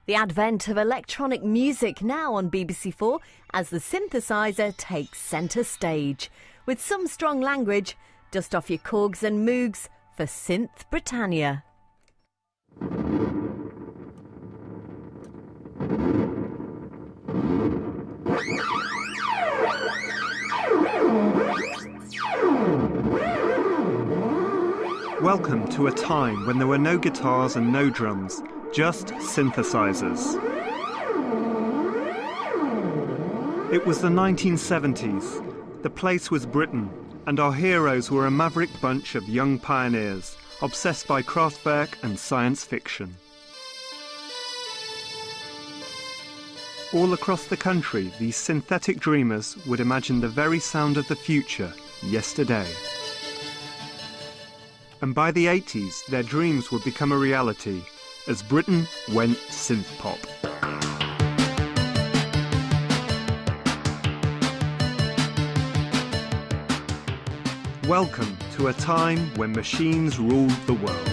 The advent of electronic music now on BBC4 as the synthesizer takes centre stage. With some strong language, dust off your Korgs and Moogs for Synth Britannia. Welcome to a time when there were no guitars and no drums, just synthesizers. It was the 1970s. The place was Britain, and our heroes were a maverick bunch of young pioneers, obsessed by Kraftwerk and science fiction. All across the country, these synthetic dreamers would imagine the very sound of the future yesterday. And by the 80s, their dreams would become a reality, as Britain went synth-pop. Welcome to a time when machines ruled the world.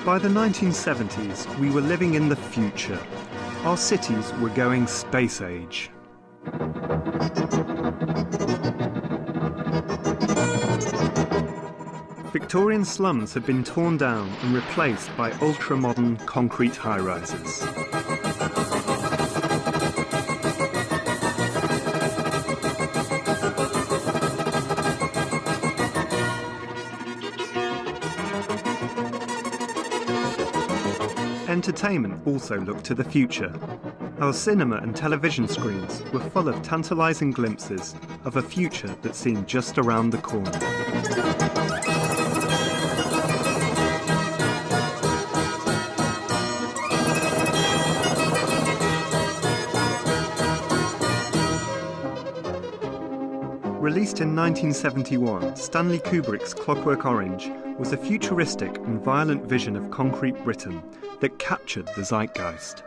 By the 1970s, we were living in the future. Our cities were going space age. Victorian slums had been torn down and replaced by ultra-modern concrete high-rises. Entertainment also looked to the future. Our cinema and television screens were full of tantalising glimpses of a future that seemed just around the corner. Released in 1971, Stanley Kubrick's Clockwork Orange was a futuristic and violent vision of concrete Britain that captured the zeitgeist.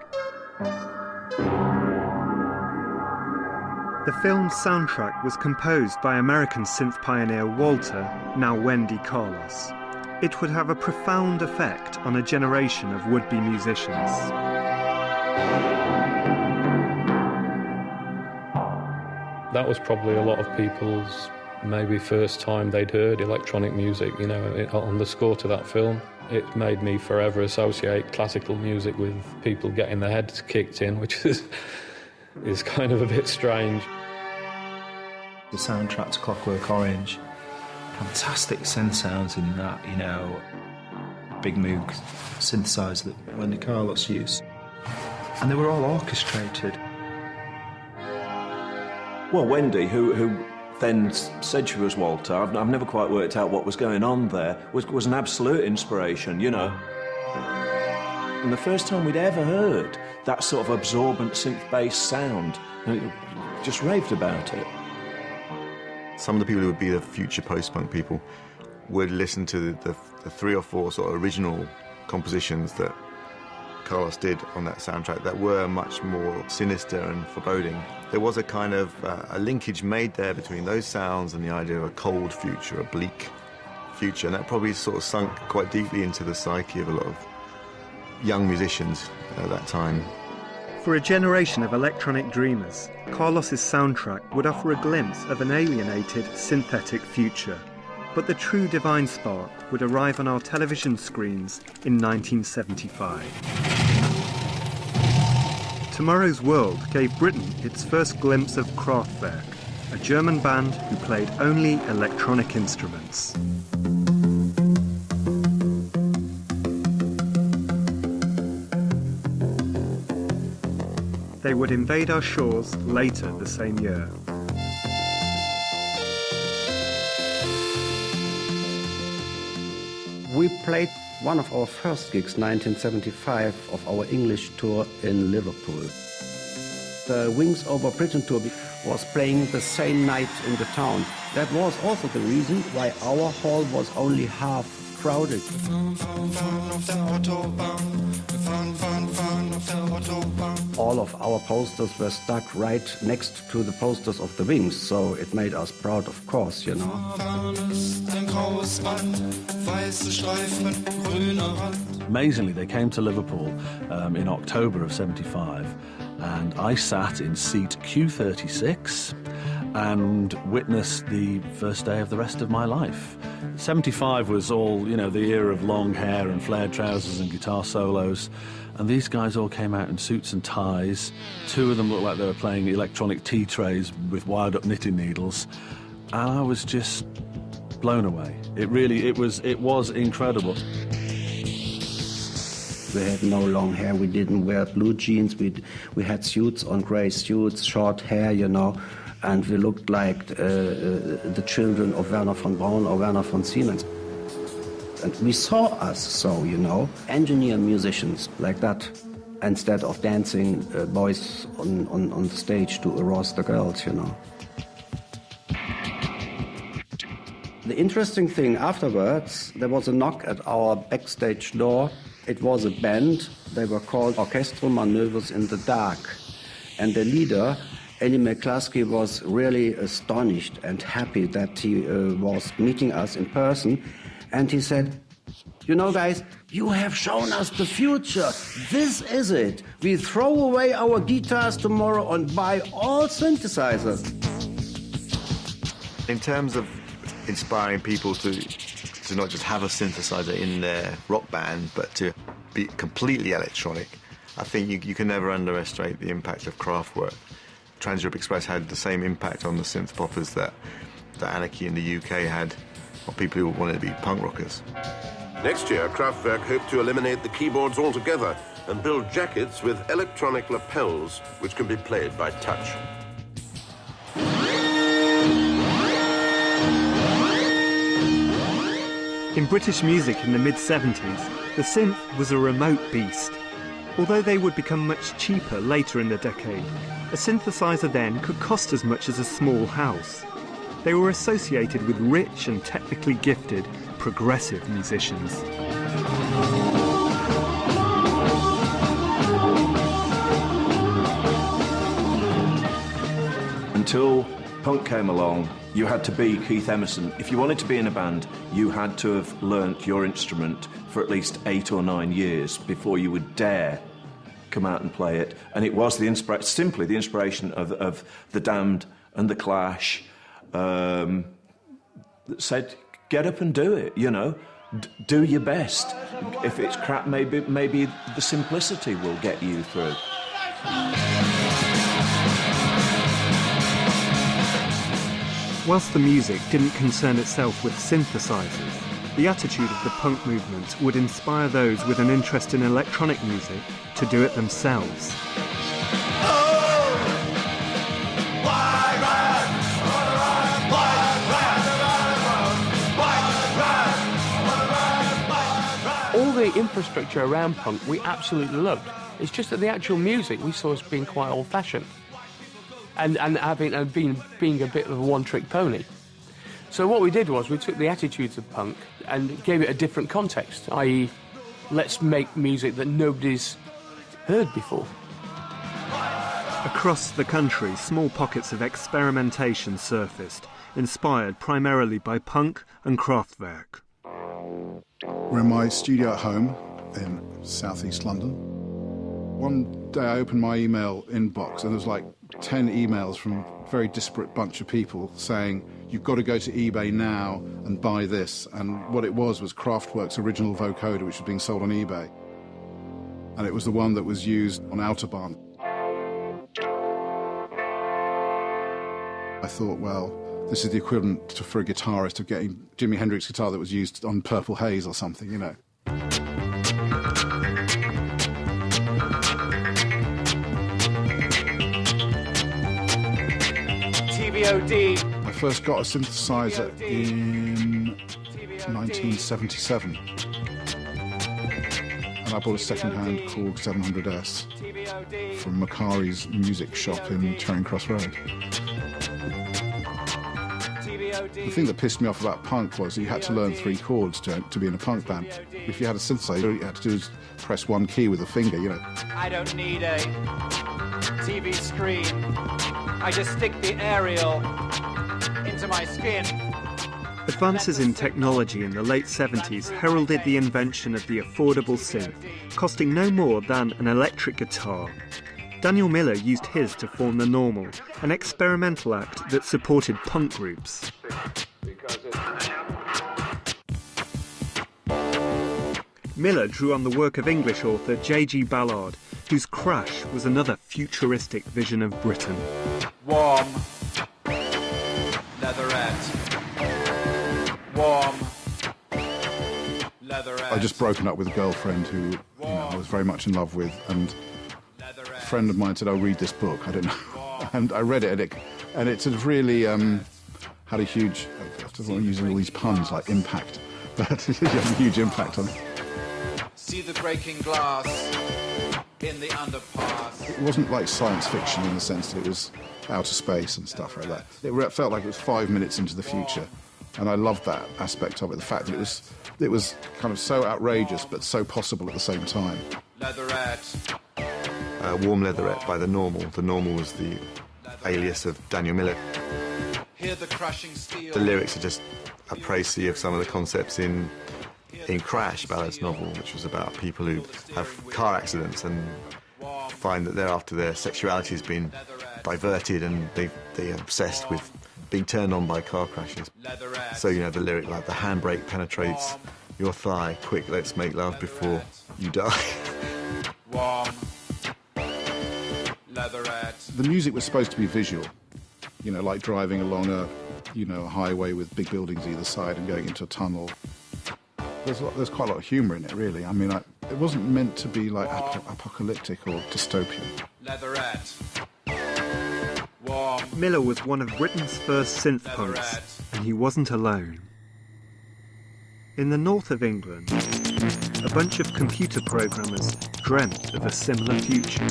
The film's soundtrack was composed by American synth pioneer Walter, now Wendy Carlos. It would have a profound effect on a generation of would-be musicians. That was probably a lot of people's maybe first time they'd heard electronic music, you know, on the score to that film. It made me forever associate classical music with people getting their heads kicked in, which is kind of a bit strange. The soundtrack to Clockwork Orange, fantastic synth sounds in that, you know, big Moog synthesizer that Wendy Carlos used. And they were all orchestrated. Well, Wendy, who then said she was Walter, I've never quite worked out what was going on there, was an absolute inspiration, you know. And the first time we'd ever heard that sort of absorbent synth-based sound, just raved about it. Some of the people who would be the future post-punk people would listen to the 3 or 4 sort of original compositions that Carlos did on that soundtrack that were much more sinister and foreboding. There was a kind of a linkage made there between those sounds and the idea of a cold future, a bleak future, and that probably sort of sunk quite deeply into the psyche of a lot of young musicians at that time. For a generation of electronic dreamers, Carlos's soundtrack would offer a glimpse of an alienated synthetic future. But the true divine spark would arrive on our television screens in 1975. Tomorrow's World gave Britain its first glimpse of Kraftwerk, a German band who played only electronic instruments. They would invade our shores later the same year. We played one of our first gigs, 1975, of our English tour in Liverpool. The Wings Over Britain tour was playing the same night in the town. That was also the reason why our hall was only half crowded. All of our posters were stuck right next to the posters of the Wings, so it made us proud, of course, you know. Amazingly, they came to Liverpool in October of '75, and I sat in seat Q36 and witnessed the first day of the rest of my life. '75 was all, you know, the era of long hair and flared trousers and guitar solos, and these guys all came out in suits and ties. Two of them looked like they were playing electronic tea trays with wired up knitting needles, and I was just blown away. It was incredible. We had no long hair, we didn't wear blue jeans, we had suits on, grey suits, short hair, you know, and we looked like the children of Werner von Braun or Werner von Siemens. And we saw us so, you know, engineer musicians like that, instead of dancing boys on the stage to arouse the girls, you know. The interesting thing afterwards, there was a knock at our backstage door. It was a band. They were called Orchestral Maneuvers in the Dark. And the leader, Eddie McCluskey, was really astonished and happy that he was meeting us in person. And he said, "You know, guys, you have shown us the future. This is it. We throw away our guitars tomorrow and buy all synthesizers." In terms of inspiring people to not just have a synthesizer in their rock band, but to be completely electronic, I think you can never underestimate the impact of Kraftwerk. Trans Europe Express had the same impact on the synth poppers that Anarchy in the UK had on people who wanted to be punk rockers. Next year, Kraftwerk hope to eliminate the keyboards altogether and build jackets with electronic lapels which can be played by touch. In British music in the mid-70s, the synth was a remote beast. Although they would become much cheaper later in the decade, a synthesizer then could cost as much as a small house. They were associated with rich and technically gifted, progressive musicians. Until punk came along, you had to be Keith Emerson. If you wanted to be in a band, you had to have learnt your instrument for at least 8 or 9 years before you would dare come out and play it. And it was simply the inspiration of The Damned and The Clash that said, get up and do it, you know. Do your best. If it's crap, maybe the simplicity will get you through. Whilst the music didn't concern itself with synthesizers, the attitude of the punk movement would inspire those with an interest in electronic music to do it themselves. All the infrastructure around punk we absolutely loved. It's just that the actual music we saw as being quite old-fashioned. And being a bit of a one-trick pony. So what we did was we took the attitudes of punk and gave it a different context, i.e. let's make music that nobody's heard before. Across the country, small pockets of experimentation surfaced, inspired primarily by punk and Kraftwerk. We're in my studio at home in southeast London. One day I opened my email inbox and there was like 10 emails from a very disparate bunch of people saying, you've got to go to eBay now and buy this. And what it was Kraftwerk's original vocoder, which was being sold on eBay. And it was the one that was used on Autobahn. I thought, well, this is the equivalent for a guitarist of getting Jimi Hendrix guitar that was used on Purple Haze or something, you know. I first got a synthesizer in 1977. and I bought a second-hand Korg 700S from Macari's music shop in Charing Cross Road. The thing that pissed me off about punk was you had to learn 3 chords to be in a punk band. If you had a synthesizer, all you had to do is press one key with a finger, you know. I don't need a TV screen. I just stick the aerial into my skin. Advances in technology in the late 70s heralded the invention of the affordable synth, costing no more than an electric guitar. Daniel Miller used his to form The Normal, an experimental act that supported punk groups. Miller drew on the work of English author J.G. Ballard, whose Crash was another futuristic vision of Britain. Warm, leatherette. Warm, leatherette. I'd just broken up with a girlfriend who I was very much in love with, and a friend of mine said, "I'll read this book." I don't know, and I read it, and it sort of really had a huge. I don't want to use all these puns like impact, but it had a huge impact on it. See the breaking glass in the underpass. It wasn't like science fiction in the sense that it was outer space and stuff like that. It felt like it was 5 minutes into the future, and I loved that aspect of it. The fact that it was kind of so outrageous but so possible at the same time. Leatherette. Warm Leatherette by The Normal. The Normal was the alias of Daniel Miller. Hear the crushing steel. The lyrics are just a précis of some of the concepts in Crash, Ballard's novel, which was about people who have car accidents and find that thereafter their sexuality has been diverted and they're obsessed with being turned on by car crashes. So, you know, the lyric like, the handbrake penetrates your thigh, quick, let's make love before you die. Warm, leatherette. The music was supposed to be visual, you know, like driving along a highway with big buildings either side and going into a tunnel. There's quite a lot of humour in it, really. I mean, it wasn't meant to be like apocalyptic or dystopian. Leatherette. Warm. Miller was one of Britain's first synth punks, and he wasn't alone. In the north of England, a bunch of computer programmers dreamt of a similar future.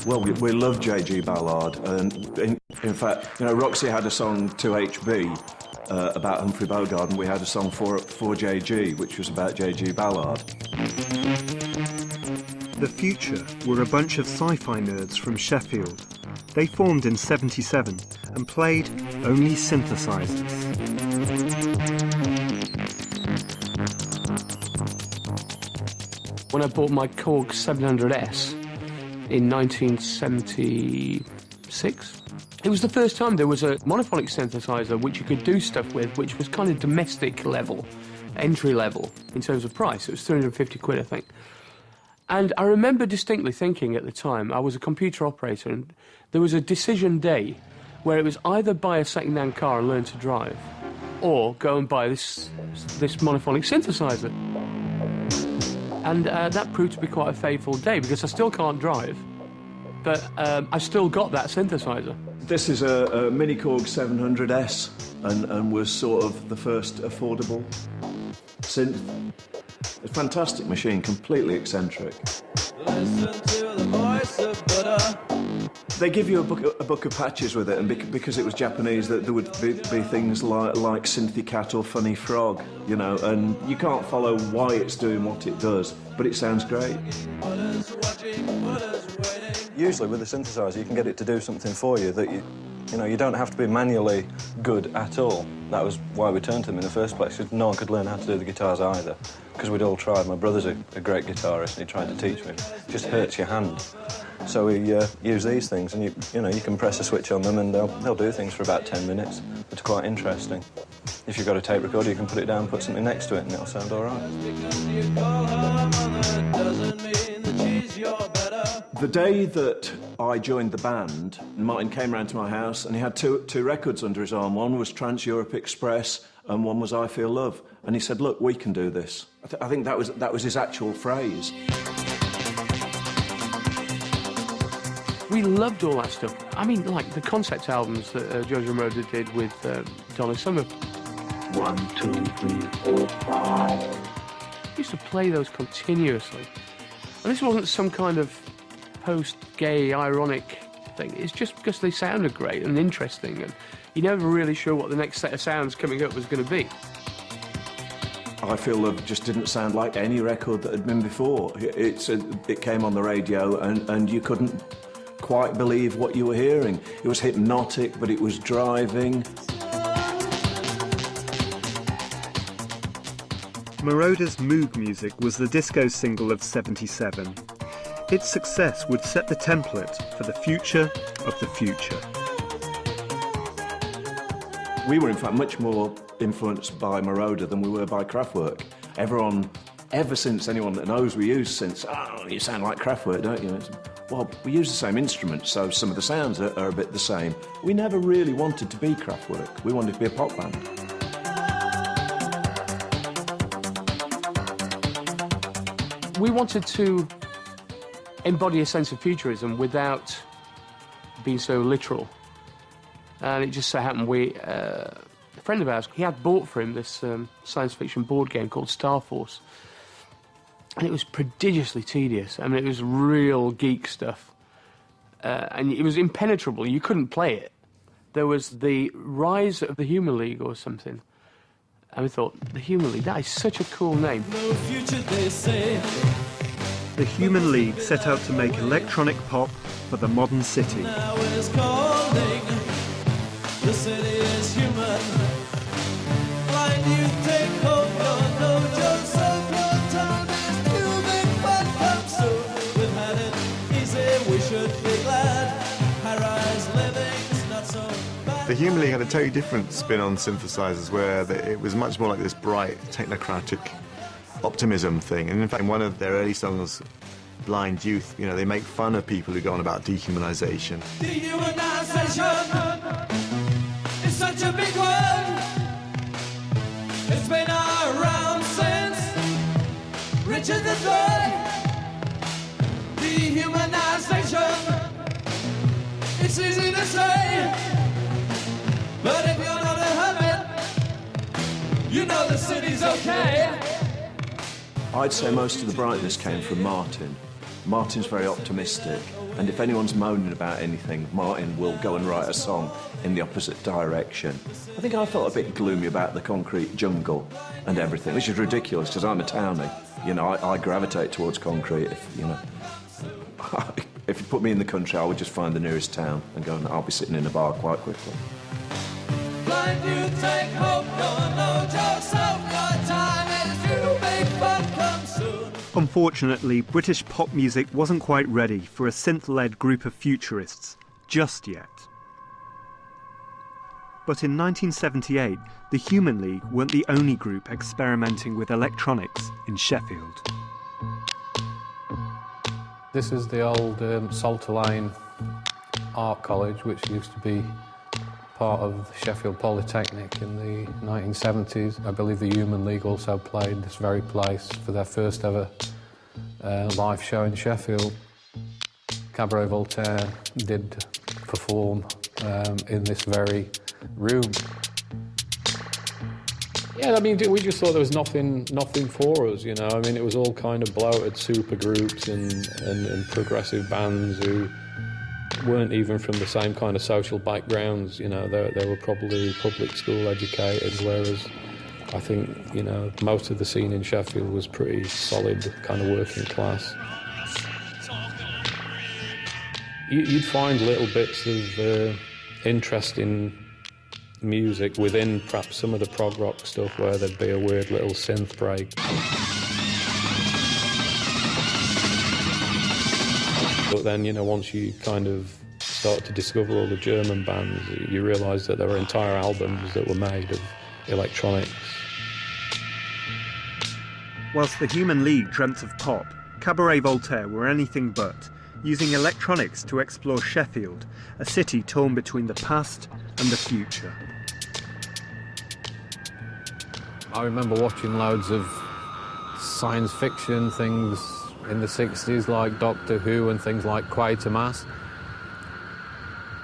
Well, we love J.G. Ballard, and in fact, you know, Roxy had a song 2HB about Humphrey Bogart, and we had a song for J.G., which was about J.G. Ballard. The Future were a bunch of sci-fi nerds from Sheffield. They formed in '77 and played only synthesizers. When I bought my Korg 700S in 1976, it was the first time there was a monophonic synthesizer which you could do stuff with, which was kind of domestic level, entry level in terms of price. It was 350 quid, I think. And I remember distinctly thinking at the time, I was a computer operator, and there was a decision day where it was either buy a second-hand car and learn to drive, or go and buy this monophonic synthesizer. And that proved to be quite a fateful day, because I still can't drive, but I still got that synthesizer. This is a Mini Korg 700S, and was sort of the first affordable synth. A fantastic machine, completely eccentric. Listen to the voice of Buddha. They give you a book of patches with it, and because it was Japanese, that there would be things like Synthy Cat or Funny Frog, you know, and you can't follow why it's doing what it does, but it sounds great. Usually with a synthesizer, you can get it to do something for you that you don't have to be manually good at all. That was why we turned to them in the first place, because no one could learn how to do the guitars either, because we'd all tried. My brother's a great guitarist, and he tried to teach me. It just hurts your hand. So we use these things, and you can press a switch on them, and they'll do things for about 10 minutes. It's quite interesting. If you've got a tape recorder, you can put it down, put something next to it, and it'll sound all right. The day that I joined the band, Martin came round to my house, and he had two records under his arm. One was Trans-Europe Express, and one was I Feel Love. And he said, "Look, we can do this." I think that was his actual phrase. We loved all that stuff. I mean, like the concept albums that George Moroder did with Donna Summer. 1, 2, 3, 4, 5. We used to play those continuously. And this wasn't some kind of post-gay, ironic thing. It's just because they sounded great and interesting, and you're never really sure what the next set of sounds coming up was going to be. I feel it just didn't sound like any record that had been before. It came on the radio and you couldn't quite believe what you were hearing. It was hypnotic, but it was driving. Moroder's Moog Music was the disco single of '77. Its success would set the template for the future of the future. We were in fact much more influenced by Moroder than we were by Kraftwerk. Everyone, ever since anyone that knows we use synths, oh, you sound like Kraftwerk, don't you? Well, we use the same instruments, so some of the sounds are a bit the same. We never really wanted to be Kraftwerk. We wanted to be a pop band. We wanted to embody a sense of futurism without being so literal. And it just so happened a friend of ours, he had bought for him this science fiction board game called Star Force. And it was prodigiously tedious. I mean, it was real geek stuff. And it was impenetrable. You couldn't play it. There was the rise of the Human League or something. And we thought, the Human League, that is such a cool name. No future, they say. The Human League set out to make electronic pop for the modern city. Now is calling. The city is human. Blind you take hope, your dojo, so your time is to make fun come soon. We've had it easy, we should be glad. High-rise living's not so bad. The Human League had a totally different spin on synthesizers, where it was much more like this bright, technocratic optimism thing. And in fact, in one of their early songs, Blind Youth, you know, they make fun of people who go on about dehumanization. Dehumanization is such a big word. It's been around since Richard III. Dehumanization, it's easy to say, but if you're not a hermit, you know the city's okay. I'd say most of the brightness came from Martin. Martin's very optimistic, and if anyone's moaning about anything, Martin will go and write a song in the opposite direction. I think I felt a bit gloomy about the concrete jungle and everything, which is ridiculous because I'm a townie. You know, I gravitate towards concrete. If you put me in the country, I would just find the nearest town and go, and I'll be sitting in a bar quite quickly. Blind you take hope, no jokes of your time is you make fun come soon. Unfortunately, British pop music wasn't quite ready for a synth-led group of futurists just yet. But in 1978, the Human League weren't the only group experimenting with electronics in Sheffield. This is the old Salter Lane Art College, which used to be part of Sheffield Polytechnic in the 1970s. I believe the Human League also played this very place for their first ever live show in Sheffield. Cabaret Voltaire did perform in this very room. Yeah, I mean, we just thought there was nothing for us, you know. I mean, it was all kind of bloated super groups and progressive bands who weren't even from the same kind of social backgrounds, you know. They were probably public school educated, whereas I think, you know, most of the scene in Sheffield was pretty solid, kind of working class. You'd find little bits of interesting music within perhaps some of the prog rock stuff where there'd be a weird little synth break. But then, you know, once you kind of start to discover all the German bands, you realise that there were entire albums that were made of electronics. Whilst the Human League dreamt of pop, Cabaret Voltaire were anything but, using electronics to explore Sheffield, a city torn between the past and the future. I remember watching loads of science fiction things in the 60s, like Doctor Who and things like Quatermass.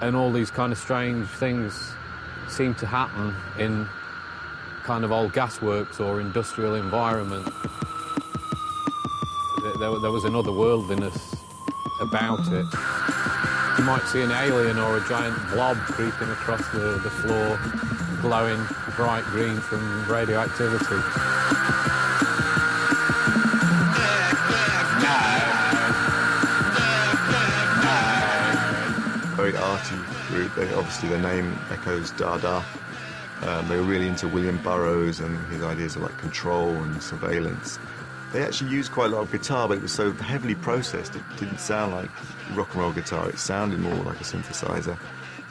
And all these kind of strange things seem to happen in kind of old gasworks or industrial environment. there was another worldliness about it. You might see an alien or a giant blob creeping across the floor, glowing bright green from radioactivity. Very arty group. Obviously their name echoes Dada. They were really into William Burroughs and his ideas of like control and surveillance. They actually used quite a lot of guitar, but it was so heavily processed it didn't sound like rock and roll guitar. It sounded more like a synthesizer.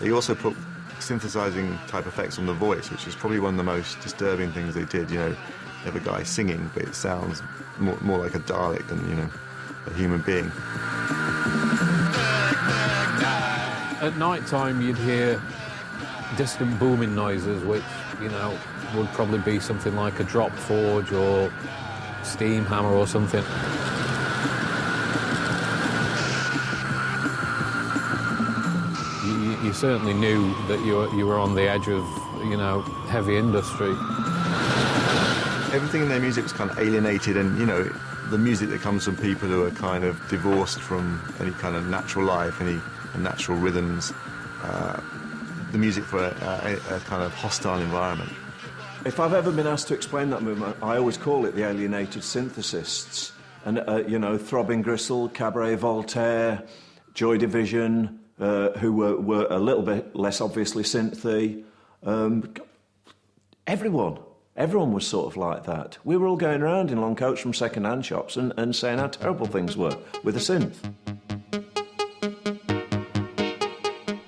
They also put synthesizing type effects on the voice, which is probably one of the most disturbing things they did. You know, you have a guy singing, but it sounds more like a Dalek than, you know, a human being. At night time, you'd hear distant booming noises, which, you know, would probably be something like a drop forge or steam hammer or something. You certainly knew that you were on the edge of, you know, heavy industry. Everything in their music was kind of alienated, and, you know, the music that comes from people who are kind of divorced from any kind of natural life, any natural rhythms, the music for a kind of hostile environment. If I've ever been asked to explain that movement, I always call it the alienated synthesists. And, you know, Throbbing Gristle, Cabaret Voltaire, Joy Division, who were a little bit less obviously synthy. Everyone was sort of like that. We were all going around in long coats from second-hand shops and saying how terrible things were with a synth.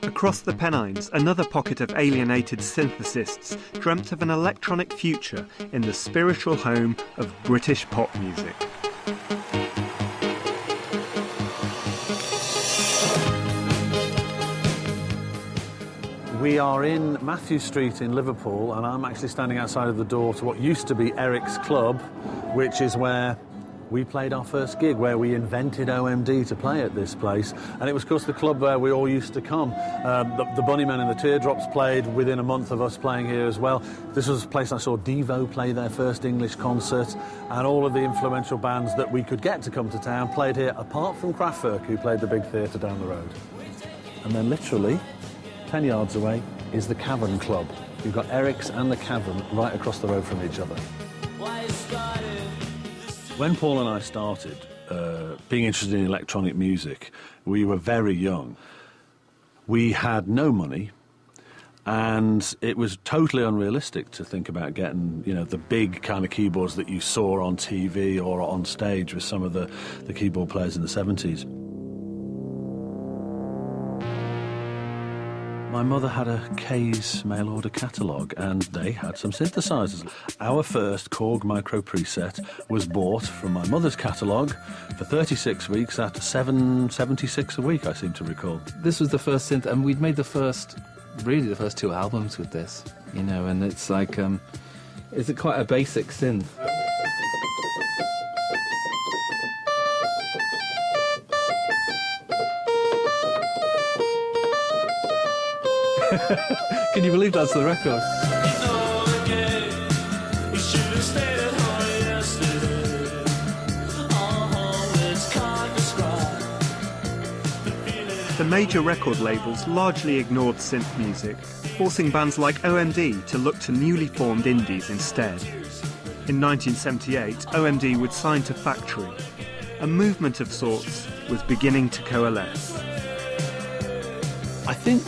Across the Pennines, another pocket of alienated synthesists dreamt of an electronic future in the spiritual home of British pop music. We are in Matthew Street in Liverpool, and I'm actually standing outside of the door to what used to be Eric's Club, which is where we played our first gig, where we invented OMD to play at this place. And it was, of course, the club where we all used to come. The Bunnymen and the Teardrops played within a month of us playing here as well. This was a place I saw Devo play their first English concert, and all of the influential bands that we could get to come to town played here, apart from Kraftwerk, who played the big theatre down the road. And then literally 10 yards away is the Cavern Club. You've got Eric's and the Cavern right across the road from each other. When Paul and I started being interested in electronic music, we were very young. We had no money, and it was totally unrealistic to think about getting, you know, the big kind of keyboards that you saw on TV or on stage with some of the keyboard players in the 70s. My mother had a K's mail-order catalogue, and they had some synthesizers. Our first Korg Micro preset was bought from my mother's catalogue for 36 weeks at $7.76 a week, I seem to recall. This was the first synth, and we'd made the first 2 albums with this, you know, and it's like, it's quite a basic synth. Can you believe that's the record? The major record labels largely ignored synth music, forcing bands like OMD to look to newly formed indies instead. In 1978, OMD would sign to Factory. A movement of sorts was beginning to coalesce. I think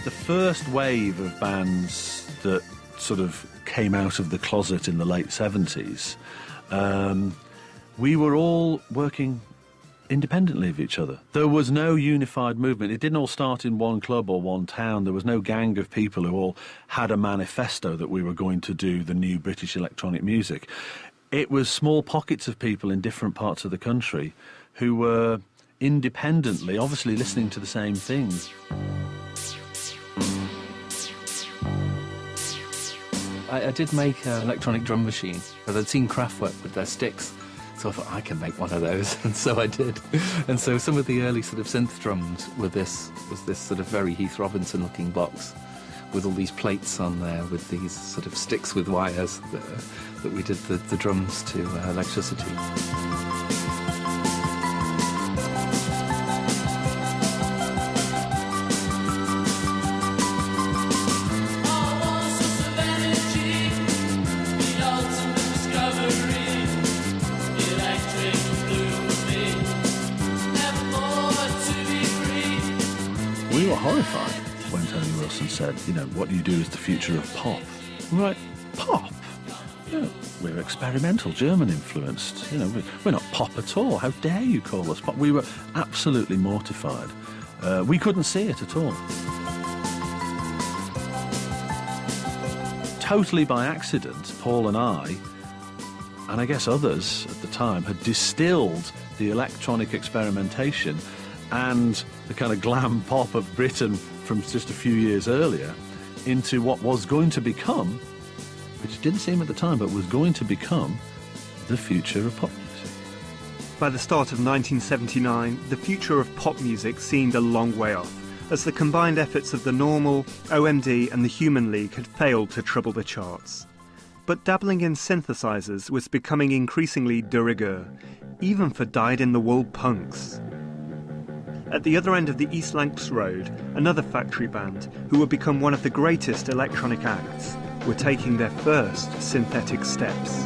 the first wave of bands that sort of came out of the closet in the late 70s, we were all working independently of each other. There was no unified movement. It didn't all start in one club or one town. There was no gang of people who all had a manifesto that we were going to do the new British electronic music. It was small pockets of people in different parts of the country who were independently, obviously listening to the same things. I did make an electronic drum machine, but I'd seen Kraftwerk with their sticks, so I thought I can make one of those, and so I did. And so some of the early sort of synth drums was this sort of very Heath Robinson-looking box with all these plates on there with these sort of sticks with wires that we did the drums to electricity. horrified when Tony Wilson said, you know, what you do is the future of pop. We're like, pop? You know, we're experimental, German-influenced. You know, we're not pop at all. How dare you call us pop? We were absolutely mortified. We couldn't see it at all. Totally by accident, Paul and I guess others at the time, had distilled the electronic experimentation and the kind of glam pop of Britain from just a few years earlier into what was going to become, which didn't seem at the time, but was going to become the future of pop music. By the start of 1979, the future of pop music seemed a long way off, as the combined efforts of the Normal, OMD and the Human League had failed to trouble the charts. But dabbling in synthesizers was becoming increasingly de rigueur, even for dyed-in-the-wool punks. At the other end of the East Lancs Road, another factory band, who would become one of the greatest electronic acts, were taking their first synthetic steps.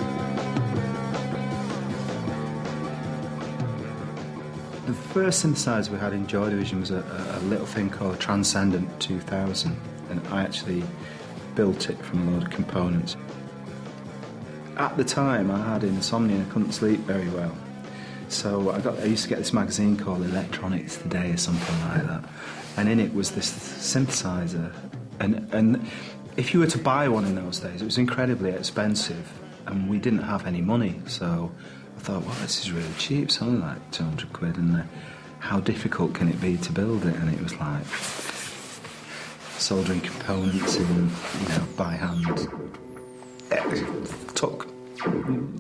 The first synthesizer we had in Joy Division was a little thing called a Transcendent 2000, and I actually built it from a load of components. At the time, I had insomnia and I couldn't sleep very well. So I used to get this magazine called Electronics Today or something like that. And in it was this synthesizer. And if you were to buy one in those days, it was incredibly expensive. And we didn't have any money. So I thought, well, this is really cheap. It's only like 200 quid. And how difficult can it be to build it? And it was like soldering components in, by hand. It took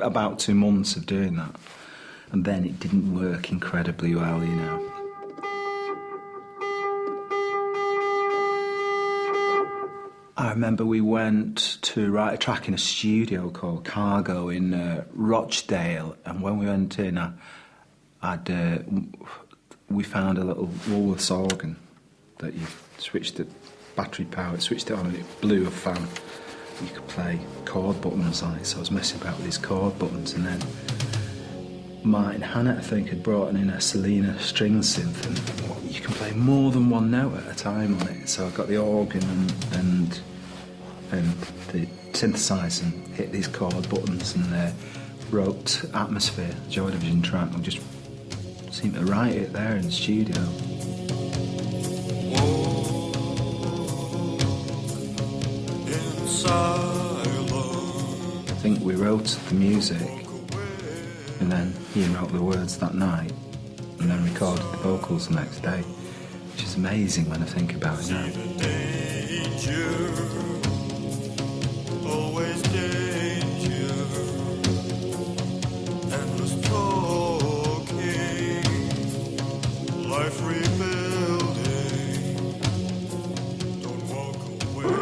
about 2 months of doing that, and then it didn't work incredibly well, I remember we went to write a track in a studio called Cargo in Rochdale, and when we went in, we found a little Woolworths organ that you switched the battery power, switched it on, and it blew a fan. You could play chord buttons on it, so I was messing about with these chord buttons, and then Martin Hannett, I think, had brought in a Selena string synth, and you can play more than one note at a time on it. So I got the organ and the synthesizer and hit these chord buttons and wrote Atmosphere, Joy Division track, and just seemed to write it there in the studio. I think we wrote the music, and then Ian wrote the words that night, and then recorded the vocals the next day, which is amazing when I think about it now. Always danger, endless talking, life rebuilding, don't walk away.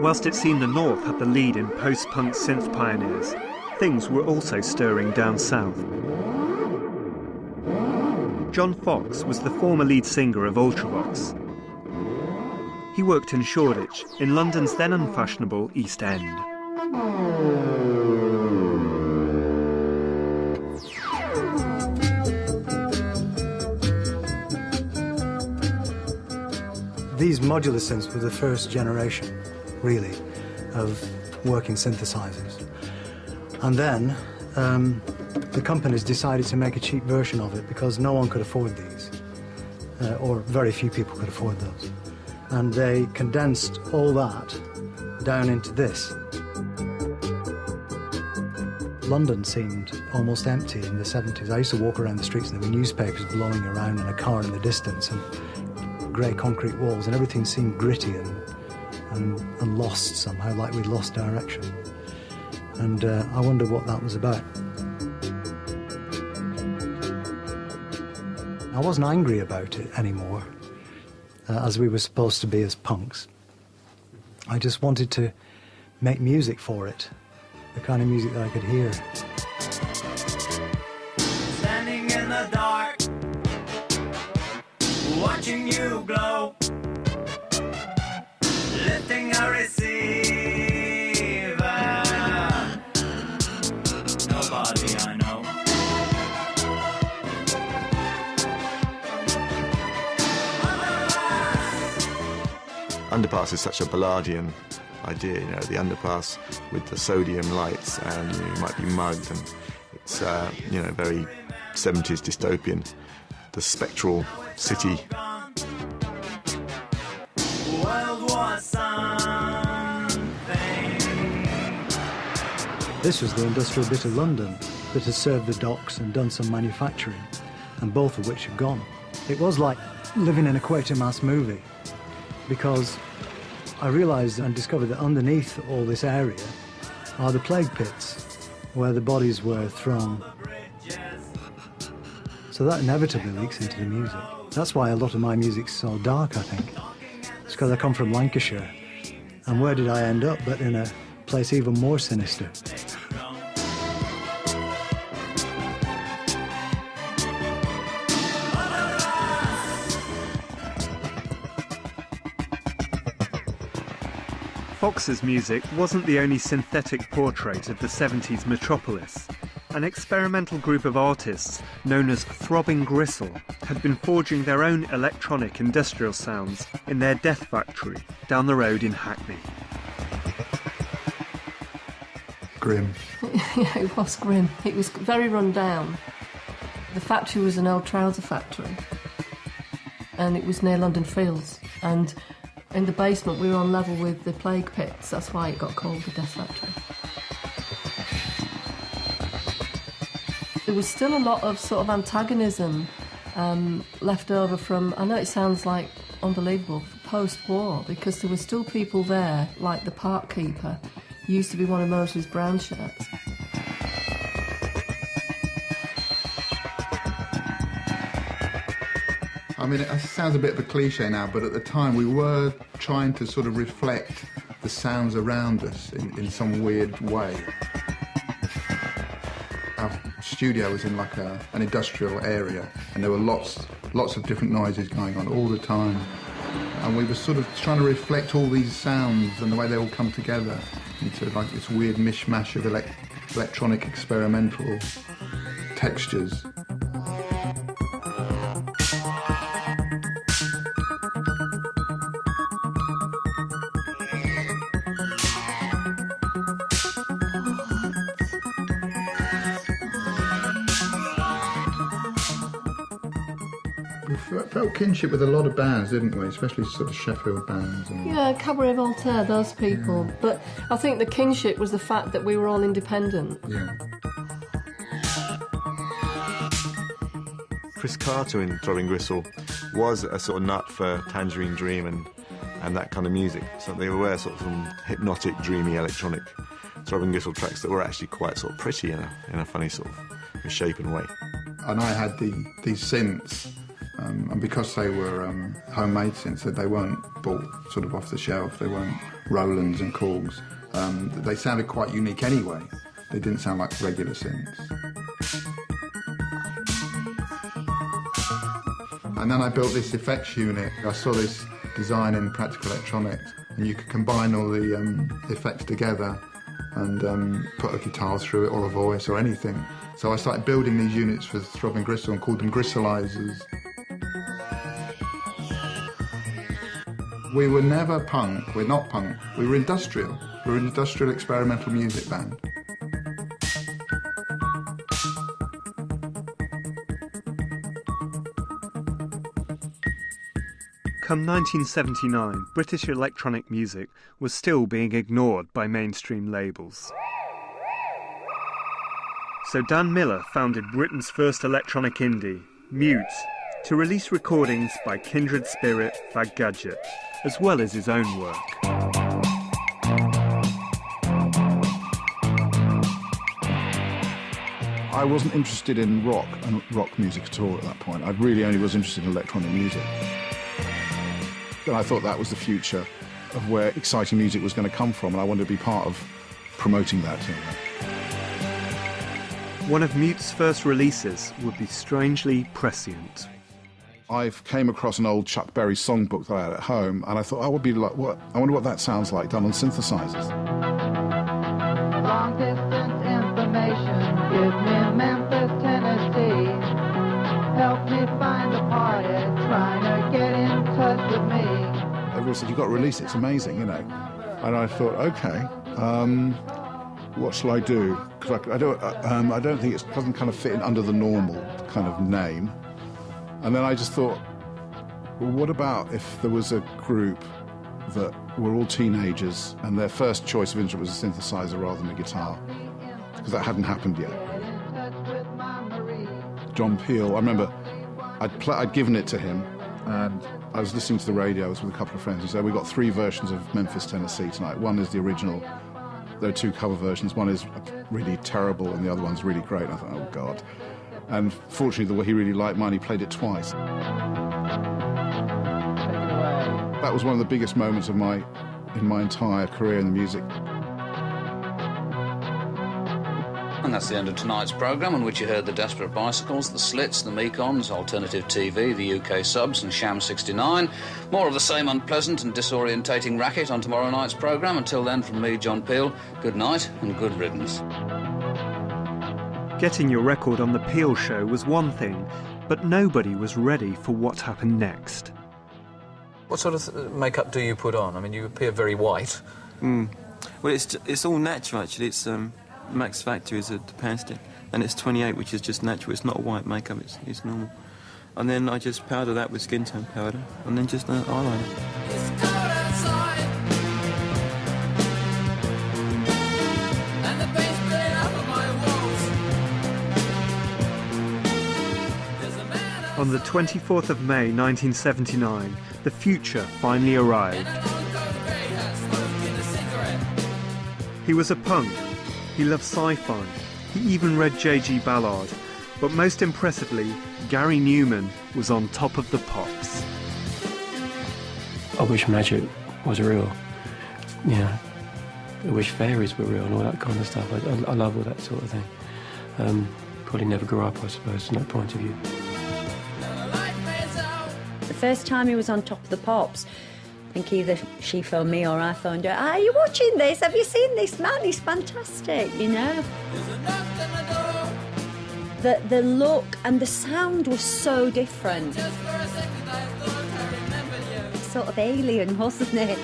Whilst it seemed the North had the lead in post-punk synth pioneers, things were also stirring down south. John Fox was the former lead singer of Ultravox. He worked in Shoreditch, in London's then unfashionable East End. These modular synths were the first generation, really, of working synthesizers. And then the companies decided to make a cheap version of it because no one could afford these, or very few people could afford those. And they condensed all that down into this. London seemed almost empty in the 70s. I used to walk around the streets and there were newspapers blowing around in a car in the distance and grey concrete walls, and everything seemed gritty and lost somehow, like we'd lost direction. And I wondered what that was about. I wasn't angry about it anymore, as we were supposed to be as punks. I just wanted to make music for it, the kind of music that I could hear. Standing in the dark, watching you glow, lifting a receiver. Nobody I know. underpass is such a Ballardian idea, you know, the underpass with the sodium lights, and you might be mugged, and it's very 70s dystopian. The spectral city. This was the industrial bit of London that had served the docks and done some manufacturing, and both of which had gone. It was like living in a Quatermass movie, because I realised and discovered that underneath all this area are the plague pits, where the bodies were thrown. So that inevitably leaks into the music. That's why a lot of my music's so dark, I think. It's because I come from Lancashire. And where did I end up but in a place even more sinister? Fox's music wasn't the only synthetic portrait of the 70s metropolis. An experimental group of artists known as Throbbing Gristle had been forging their own electronic industrial sounds in their Death Factory down the road in Hackney. Grim. Yeah, it was grim. It was very run down. The factory was an old trouser factory, and it was near London Fields, and in the basement we were on level with the plague pits. That's why it got called the Death Factory. There was still a lot of sort of antagonism left over from, I know it sounds like unbelievable, post-war, because there were still people there, like the park keeper, who used to be one of Mosley's brown shirts. I mean, it sounds a bit of a cliche now, but at the time we were trying to sort of reflect the sounds around us in some weird way. Our studio was in like an industrial area, and there were lots of different noises going on all the time. And we were sort of trying to reflect all these sounds and the way they all come together into like this weird mishmash of electronic experimental textures. We felt kinship with a lot of bands, didn't we? Especially sort of Sheffield bands. And... Yeah, Cabaret Voltaire, those people. Yeah. But I think the kinship was the fact that we were all independent. Yeah. Chris Carter in Throbbing Gristle was a sort of nut for Tangerine Dream and that kind of music. So they were sort of some hypnotic, dreamy, electronic Throbbing Gristle tracks that were actually quite sort of pretty in a funny sort of misshapen way. And I had these synths, and because they were homemade synths, they weren't bought sort of off the shelf, they weren't Rolands and Korgs, they sounded quite unique anyway. They didn't sound like regular synths. And then I built this effects unit. I saw this design in Practical Electronics, and you could combine all the effects together and put a guitar through it or a voice or anything. So I started building these units for Throbbing Gristle and called them Gristleizers. We were never punk, we're not punk, we were industrial. We were an industrial experimental music band. Come 1979, British electronic music was still being ignored by mainstream labels. So Dan Miller founded Britain's first electronic indie, Mute, to release recordings by Kindred Spirit, Fag Gadget, as well as his own work. I wasn't interested in rock and rock music at all at that point. I really only was interested in electronic music. And I thought that was the future of where exciting music was going to come from, and I wanted to be part of promoting that. One of Mute's first releases would be strangely prescient. I came across an old Chuck Berry songbook that I had at home, and I thought, I wonder what that sounds like done on synthesizers. Long distance information, give me Memphis, Tennessee. Help me find a party, trying to get in touch with me. everybody said, you've got to release it, it's amazing, you know. And I thought, OK, what shall I do? Because I don't think it doesn't kind of fit in under the normal kind of name. And then I just thought, well, what about if there was a group that were all teenagers and their first choice of instrument was a synthesizer rather than a guitar? Because that hadn't happened yet. John Peel, I remember I'd given it to him, and I was listening to the radio. I was with a couple of friends. He said, we've got 3 versions of Memphis, Tennessee tonight. One is the original. There are 2 cover versions. One is really terrible and the other one's really great. And I thought, oh, God. And fortunately, the way he really liked mine, he played it twice. That was one of the biggest moments of in my entire career in the music. And that's the end of tonight's programme, on which you heard the Desperate Bicycles, the Slits, the Mekons, Alternative TV, the UK Subs and Sham 69. More of the same unpleasant and disorientating racket on tomorrow night's programme. Until then, from me, John Peel, good night and good riddance. Getting your record on the Peel Show was one thing, but nobody was ready for what happened next. What sort of makeup do you put on? I mean, you appear very white. Well, it's all natural, actually. It's Max Factor is a pound stick, and it's 28, which is just natural. It's not white makeup, it's normal. And then I just powder that with skin tone powder, and then just eyeliner. On the 24th of May 1979, the future finally arrived. He was a punk. He loved sci-fi. He even read J.G. Ballard. But most impressively, Gary Newman was on top of the pops. I wish magic was real. You know, I wish fairies were real and all that kind of stuff. I love all that sort of thing. Probably never grew up, I suppose, from that point of view. The first time he was on Top of the Pops, I think either she phoned me or I phoned her. Are you watching this? Have you seen this man? He's fantastic, you know. The look and the sound was so different. Sort of alien, wasn't it?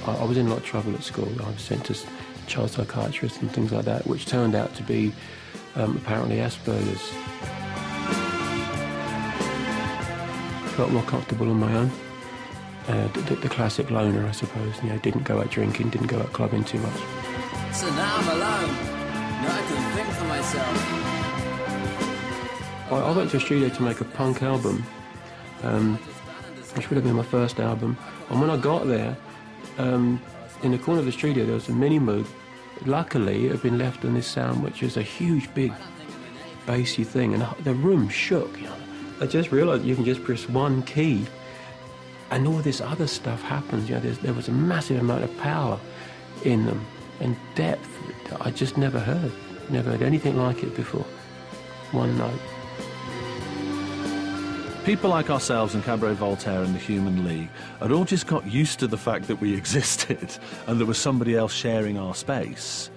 I was in a lot of trouble at school. I was sent to child psychiatrists and things like that, which turned out to be apparently Asperger's. Felt more comfortable on my own. The classic loner, I suppose. You know, didn't go out drinking, didn't go out clubbing too much. So now I'm alone. Now I can think for myself. I went to a studio to make a punk album, which would have been my first album. And when I got there, in the corner of the studio there was a mini Moog. Luckily, it had been left on this sound, which is a huge, big, bassy thing, and the room shook. You know. I just realised you can just press one key and all this other stuff happens. You know, there was a massive amount of power in them and depth I just never heard anything like it before. One note. People like ourselves and Cabaret Voltaire and the Human League had all just got used to the fact that we existed and there was somebody else sharing our space.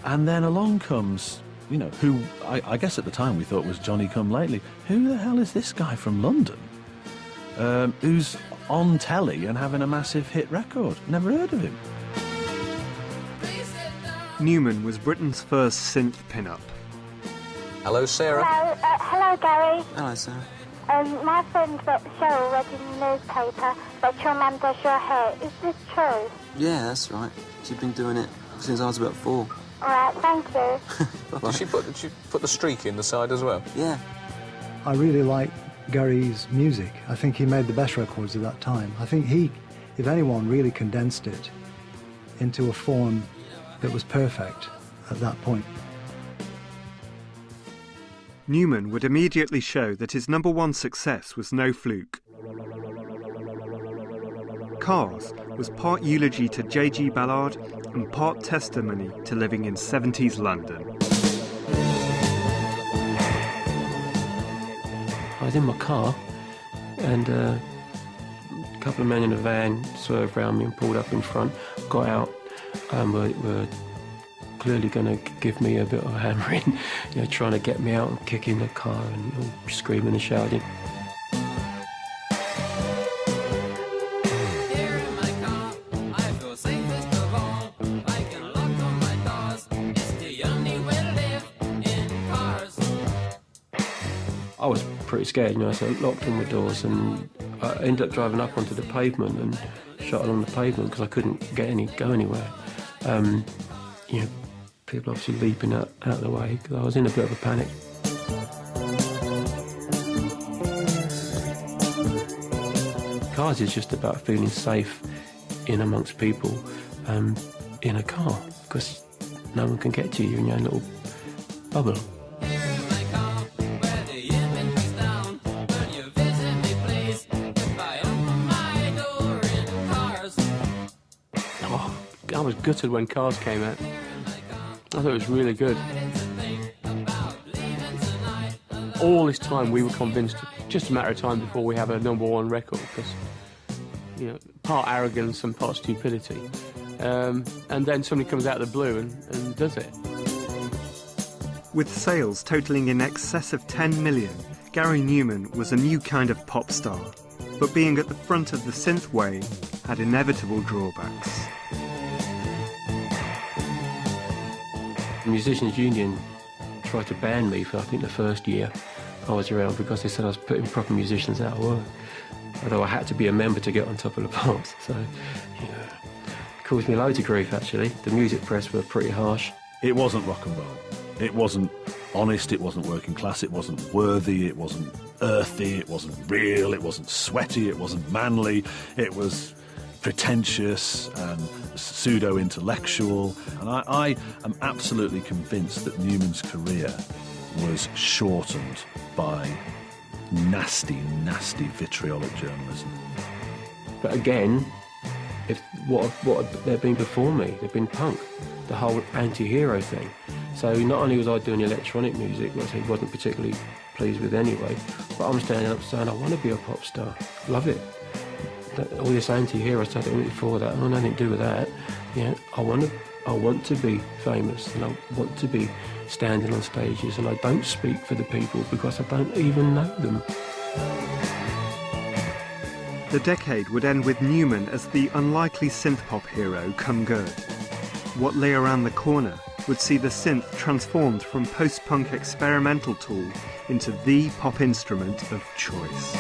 And then along comes, you know, who I guess at the time we thought was Johnny Come Lately. Who the hell is this guy from London? Who's on telly and having a massive hit record? Never heard of him. Newman was Britain's first synth pin-up. Hello, Sarah. Hello, Gary. Hello, Sarah. My friend Cheryl read in the newspaper that your mum does your hair. Is this true? Yeah, that's right. She's been doing it since I was about 4. All right, thank you. Did she put the streak in the side as well? Yeah. I really like Gary's music. I think he made the best records at that time. I think he, if anyone, really condensed it into a form that was perfect at that point. Newman would immediately show that his #1 success was no fluke. Cars was part eulogy to J.G. Ballard and part testimony to living in 70s London. I was in my car and a couple of men in a van swerved around me and pulled up in front, got out, and were clearly going to give me a bit of a hammering, you know, trying to get me out and kicking the car and screaming and shouting. I was pretty scared, so I locked all my doors, and I ended up driving up onto the pavement and shot along the pavement because I couldn't go anywhere. People obviously leaping out of the way because I was in a bit of a panic. Cars is just about feeling safe in amongst people in a car because no one can get to you in your own little bubble. I was gutted when Cars came out. I thought it was really good. All this time we were convinced, just a matter of time before we have a #1 record, because, part arrogance and part stupidity. And then somebody comes out of the blue and does it. With sales totalling in excess of 10 million, Gary Numan was a new kind of pop star. But being at the front of the synth wave had inevitable drawbacks. The Musicians' Union tried to ban me for, I think, the first year I was around because they said I was putting proper musicians out of work. Although I had to be a member to get on top of the pops. So, it caused me loads of grief, actually. The music press were pretty harsh. It wasn't rock and roll. It wasn't honest, it wasn't working class, it wasn't worthy, it wasn't earthy, it wasn't real, it wasn't sweaty, it wasn't manly, it was pretentious and pseudo-intellectual. And I am absolutely convinced that Newman's career was shortened by nasty, nasty vitriolic journalism. But again, what they've been before me, they've been punk, the whole anti-hero thing. So not only was I doing electronic music, which I wasn't particularly pleased with anyway, but I'm standing up saying I want to be a pop star, love it. All this anti-hero stuff before that, I want nothing to do with that. I want to be famous, and I want to be standing on stages, and I don't speak for the people because I don't even know them. The decade would end with Newman as the unlikely synth-pop hero come good. What lay around the corner would see the synth transformed from post-punk experimental tool into the pop instrument of choice.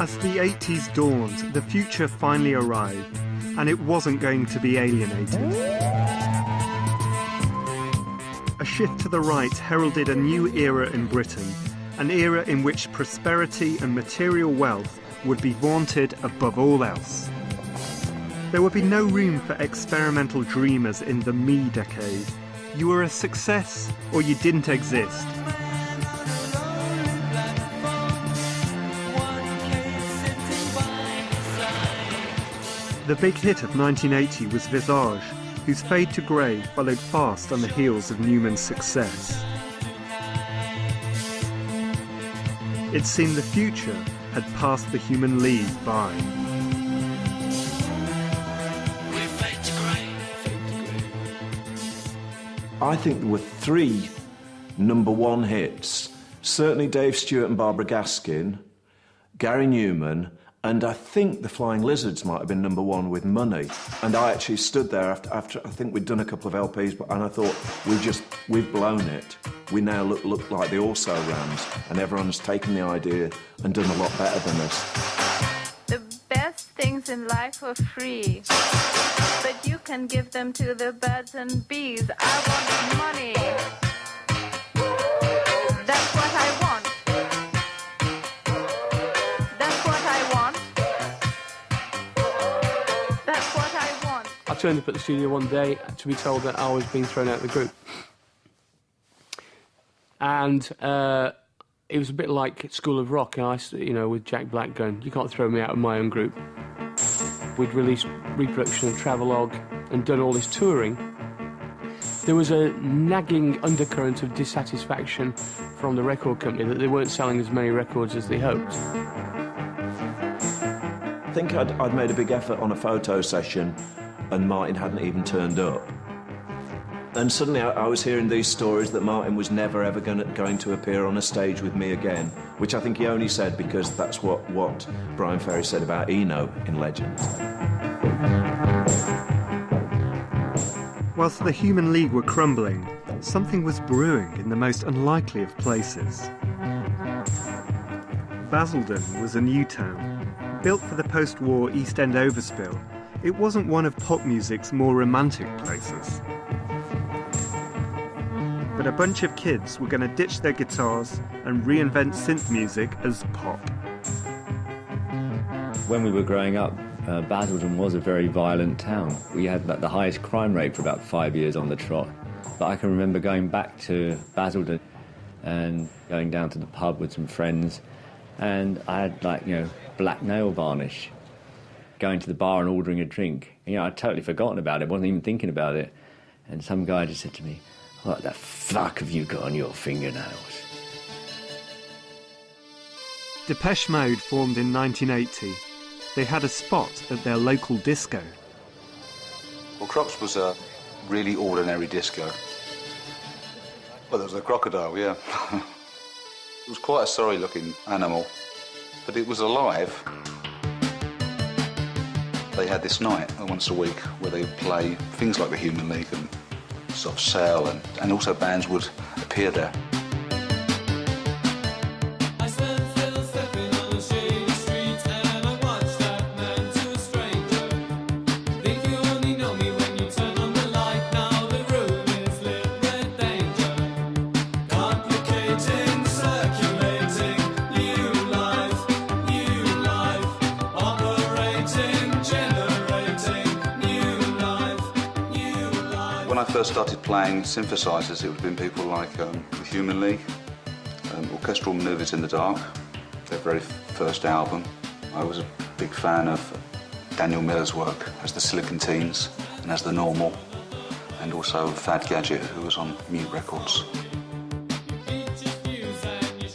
As the 80s dawned, the future finally arrived, and it wasn't going to be alienated. A shift to the right heralded a new era in Britain, an era in which prosperity and material wealth would be vaunted above all else. There would be no room for experimental dreamers in the me decade. You were a success, or you didn't exist. The big hit of 1980 was Visage, whose Fade to Grey followed fast on the heels of Newman's success. It seemed the future had passed the Human League by. I think there were 3 #1 hits. Certainly Dave Stewart and Barbara Gaskin, Gary Numan, and I think the Flying Lizards might have been #1 with Money. And I actually stood there after I think we'd done a couple of LPs, and I thought, we've blown it. We now look like the also-rans, and everyone's taken the idea and done a lot better than us. The best things in life are free, but you can give them to the birds and bees. I want money. That's what I want. That's what I want. That's what I want. I turned up at the studio one day to be told that I was being thrown out of the group. And it was a bit like School of Rock, with Jack Black going, you can't throw me out of my own group. We'd released reproduction of Travelogue and done all this touring. There was a nagging undercurrent of dissatisfaction from the record company that they weren't selling as many records as they hoped. I think I'd made a big effort on a photo session, and Martin hadn't even turned up. And suddenly I was hearing these stories that Martin was never ever going to appear on a stage with me again, which I think he only said because that's what Brian Ferry said about Eno in Legend. Whilst the Human League were crumbling, something was brewing in the most unlikely of places. Basildon was a new town. Built for the post-war East End overspill, it wasn't one of pop music's more romantic places. But a bunch of kids were going to ditch their guitars and reinvent synth music as pop. When we were growing up, Basildon was a very violent town. We had the highest crime rate for about 5 years on the trot. But I can remember going back to Basildon and going down to the pub with some friends, and I had black nail varnish. Going to the bar and ordering a drink. I'd totally forgotten about it, wasn't even thinking about it. And some guy just said to me, "What the fuck have you got on your fingernails?" Depeche Mode formed in 1980. They had a spot at their local disco. Well, Crocs was a really ordinary disco. Well, there was a crocodile, yeah. It was quite a sorry-looking animal, but it was alive. They had this night once a week where they would play things like the Human League and Soft Cell, and also bands would appear there. When I first started playing synthesizers, it would have been people like the Human League, Orchestral Manoeuvres in the Dark, their very first album. I was a big fan of Daniel Miller's work as the Silicon Teens and as the Normal, and also Fad Gadget, who was on Mute Records.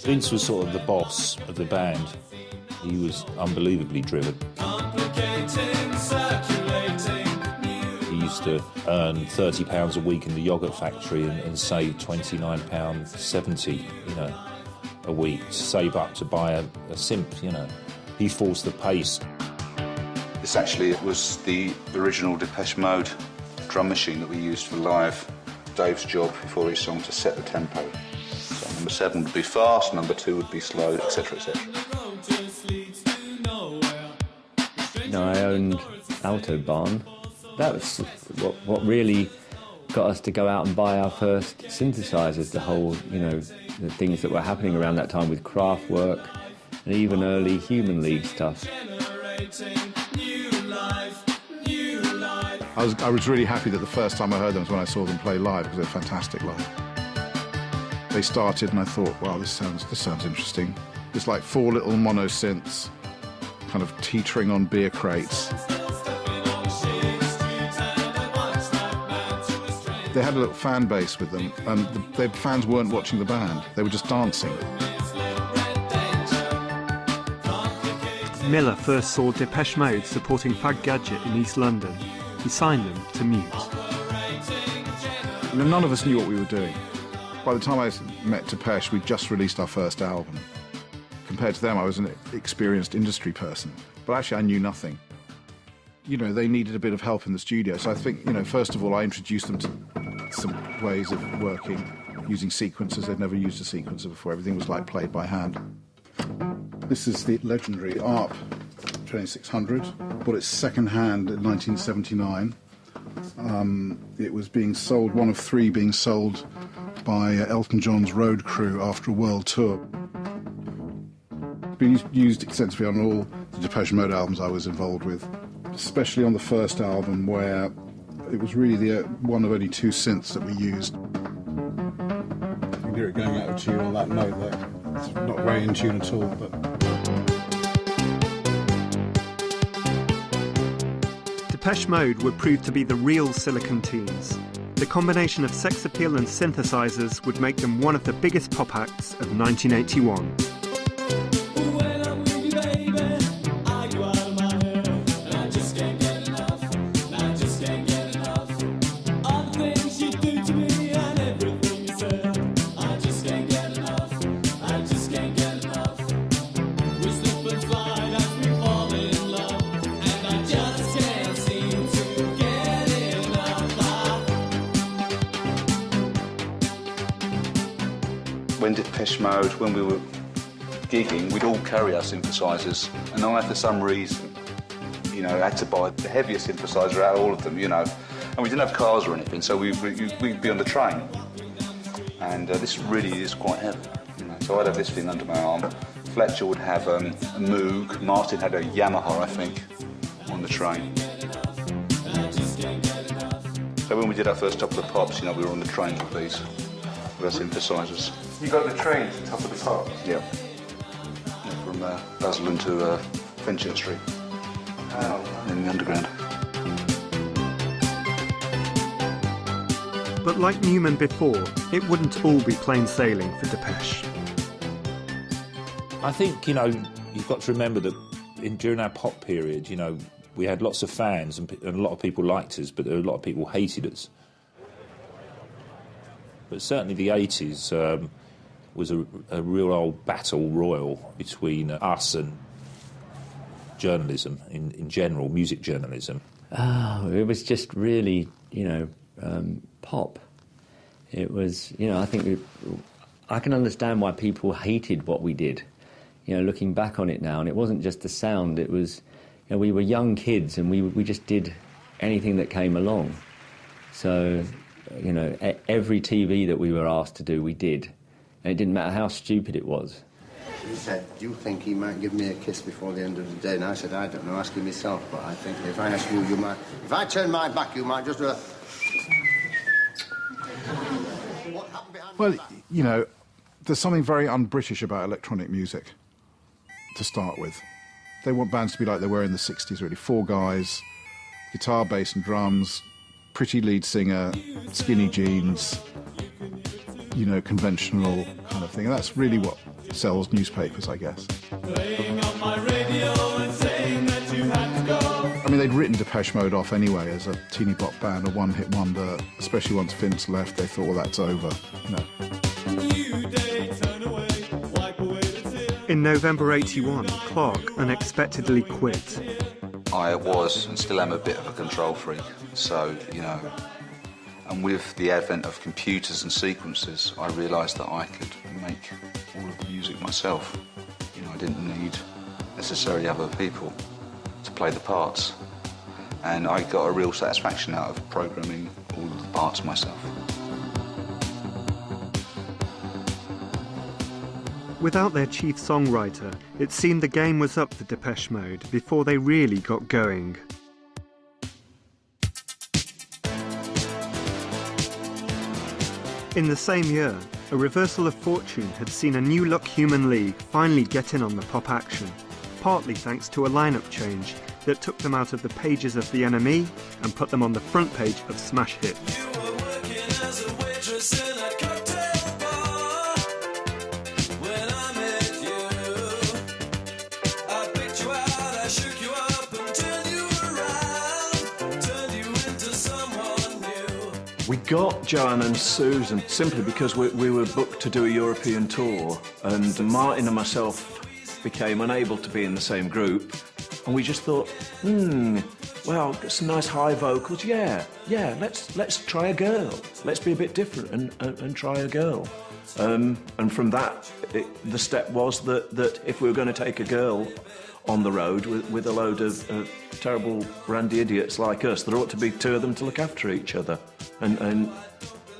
Vince was sort of the boss of the band. He was unbelievably driven. He used to earn £30 a week in the yogurt factory and save £29.70, a week to save up to buy a synth, He forced the pace. This actually was the original Depeche Mode drum machine that we used for live. Dave's job before each song to set the tempo. So number 7 would be fast, number 2 would be slow, etc., etc. I owned Autobahn. That was what really got us to go out and buy our first synthesizers, the whole, the things that were happening around that time with Kraftwerk and even early Human League stuff. I was really happy that the first time I heard them was when I saw them play live, because they're fantastic live. They started and I thought, wow, this sounds interesting. It's like 4 little mono synths kind of teetering on beer crates. They had a little fan base with them, and their fans weren't watching the band, they were just dancing. Miller first saw Depeche Mode supporting Fad Gadget in East London. He signed them to Mute. None of us knew what we were doing. By the time I met Depeche, we'd just released our first album. Compared to them, I was an experienced industry person. But actually, I knew nothing. They needed a bit of help in the studio. So I think, first of all, I introduced them to some ways of working, using sequencers. They'd never used a sequencer before. Everything was played by hand. This is the legendary ARP 2600. Bought it second-hand in 1979. It was being sold, one of 3 being sold by Elton John's road crew after a world tour. Been used extensively on all the Depeche Mode albums I was involved with, especially on the first album, where it was really one of only 2 synths that we used. You can hear it going out of tune on that note there. It's not very in tune at all, but... Depeche Mode would prove to be the real Silicon Teens. The combination of sex appeal and synthesizers would make them one of the biggest pop acts of 1981. All the things you do to me. when Depeche Mode, when we were gigging, we'd all carry our synthesizers, and I, for some reason, you know, had to buy the heaviest synthesizer out of all of them, you know. And we didn't have cars or anything, so we'd be on the train. And this really is quite heavy, you know. So I'd have this thing under my arm. Fletcher would have a Moog. Martin had a Yamaha, I think, on the train. So when we did our first Top of the Pops, you know, we were on the trains with these, with our synthesizers. You got the train to Top of the Pops? Yeah. From Basildon to Fenchurch Street. In the Underground. But like Newman before, it wouldn't all be plain sailing for Depeche. I think, you know, you've got to remember that during our pop period, you know, we had lots of fans and a lot of people liked us, but there were a lot of people hated us. But certainly the 80s was a real old battle royal between us and journalism in general, music journalism. Oh, it was just really, you know, pop. It was, you know, I can understand why people hated what we did. You know, looking back on it now, and it wasn't just the sound, it was, you know, we were young kids and we just did anything that came along. So, you know, every TV that we were asked to do, we did. And it didn't matter how stupid it was. He said, do you think he might give me a kiss before the end of the day? And I said, I don't know, ask him myself, but I think if I ask you, you might... If I turn my back, you might just do a... Well, you know, there's something very un-British about electronic music, to start with. They want bands to be like they were in the 60s, really. 4 guys, guitar, bass and drums, pretty lead singer, skinny jeans, you know, conventional kind of thing. And that's really what sells newspapers, I guess. I mean, they'd written Depeche Mode off anyway as a teeny bop band, a one-hit wonder, especially once Vince left. They thought, well, that's over, you know. In November '81, Clark unexpectedly quit. I was and still am a bit of a control freak, so, you know, and with the advent of computers and sequences, I realised that I could make all of the music myself. You know, I didn't need necessarily other people to play the parts, and I got a real satisfaction out of programming all of the parts myself. Without their chief songwriter, it seemed the game was up for Depeche Mode before they really got going. In the same year, a reversal of fortune had seen a new-look Human League finally get in on the pop action, partly thanks to a lineup change that took them out of the pages of the NME and put them on the front page of smash hits. We got Joanne and Susan simply because we were booked to do a European tour, and Martin and myself became unable to be in the same group, and we just thought, well, some nice high vocals, yeah, let's try a girl. Let's be a bit different and try a girl. And from that, the step was that if we were going to take a girl on the road with a load of terrible randy idiots like us, there ought to be 2 of them to look after each other. And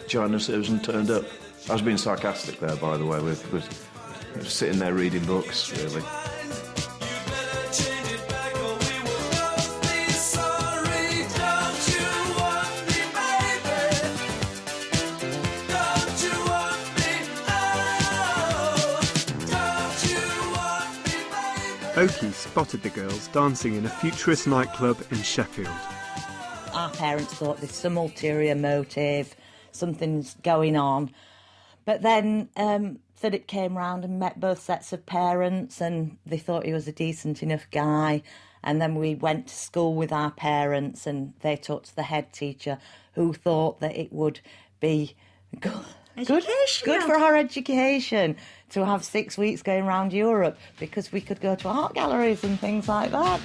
Joanne and Susan turned up. I was being sarcastic there, by the way, with sitting there reading books, really. Oki spotted the girls dancing in a futurist nightclub in Sheffield. Our parents thought there's some ulterior motive, something's going on. But then Philip came round and met both sets of parents, and they thought he was a decent enough guy. And then we went to school with our parents, and they talked to the head teacher, who thought that it would be good for our education to have 6 weeks going around Europe, because we could go to art galleries and things like that.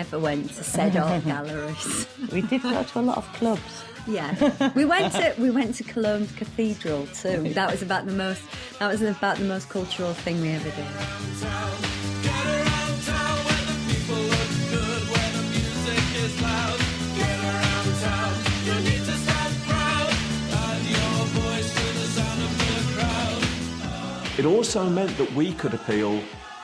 never went to said art galleries. We did go to a lot of clubs. Yeah, we went to Cologne's Cathedral too. That was about the most cultural thing we ever did. It also meant that we could appeal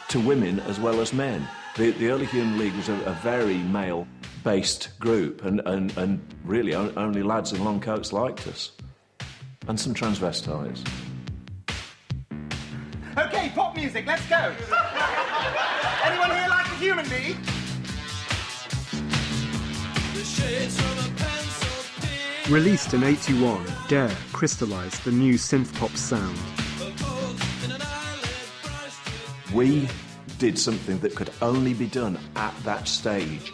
to women as well as men. The early Human League was a very male-based group, and really only lads in long coats liked us. And some transvestites. OK, pop music, let's go. Anyone here like a Human League? Released in '81, Dare crystallised the new synth-pop sound. We did something that could only be done at that stage.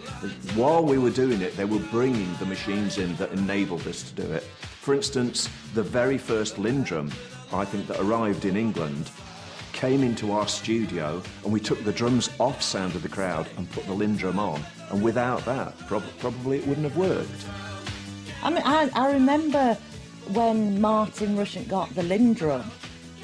While we were doing it, they were bringing the machines in that enabled us to do it. For instance, the very first Lindrum, I think, that arrived in England, came into our studio, and we took the drums off Sound of the Crowd and put the Lindrum on. And without that, probably it wouldn't have worked. I mean, I remember when Martin Rushent got the Lindrum,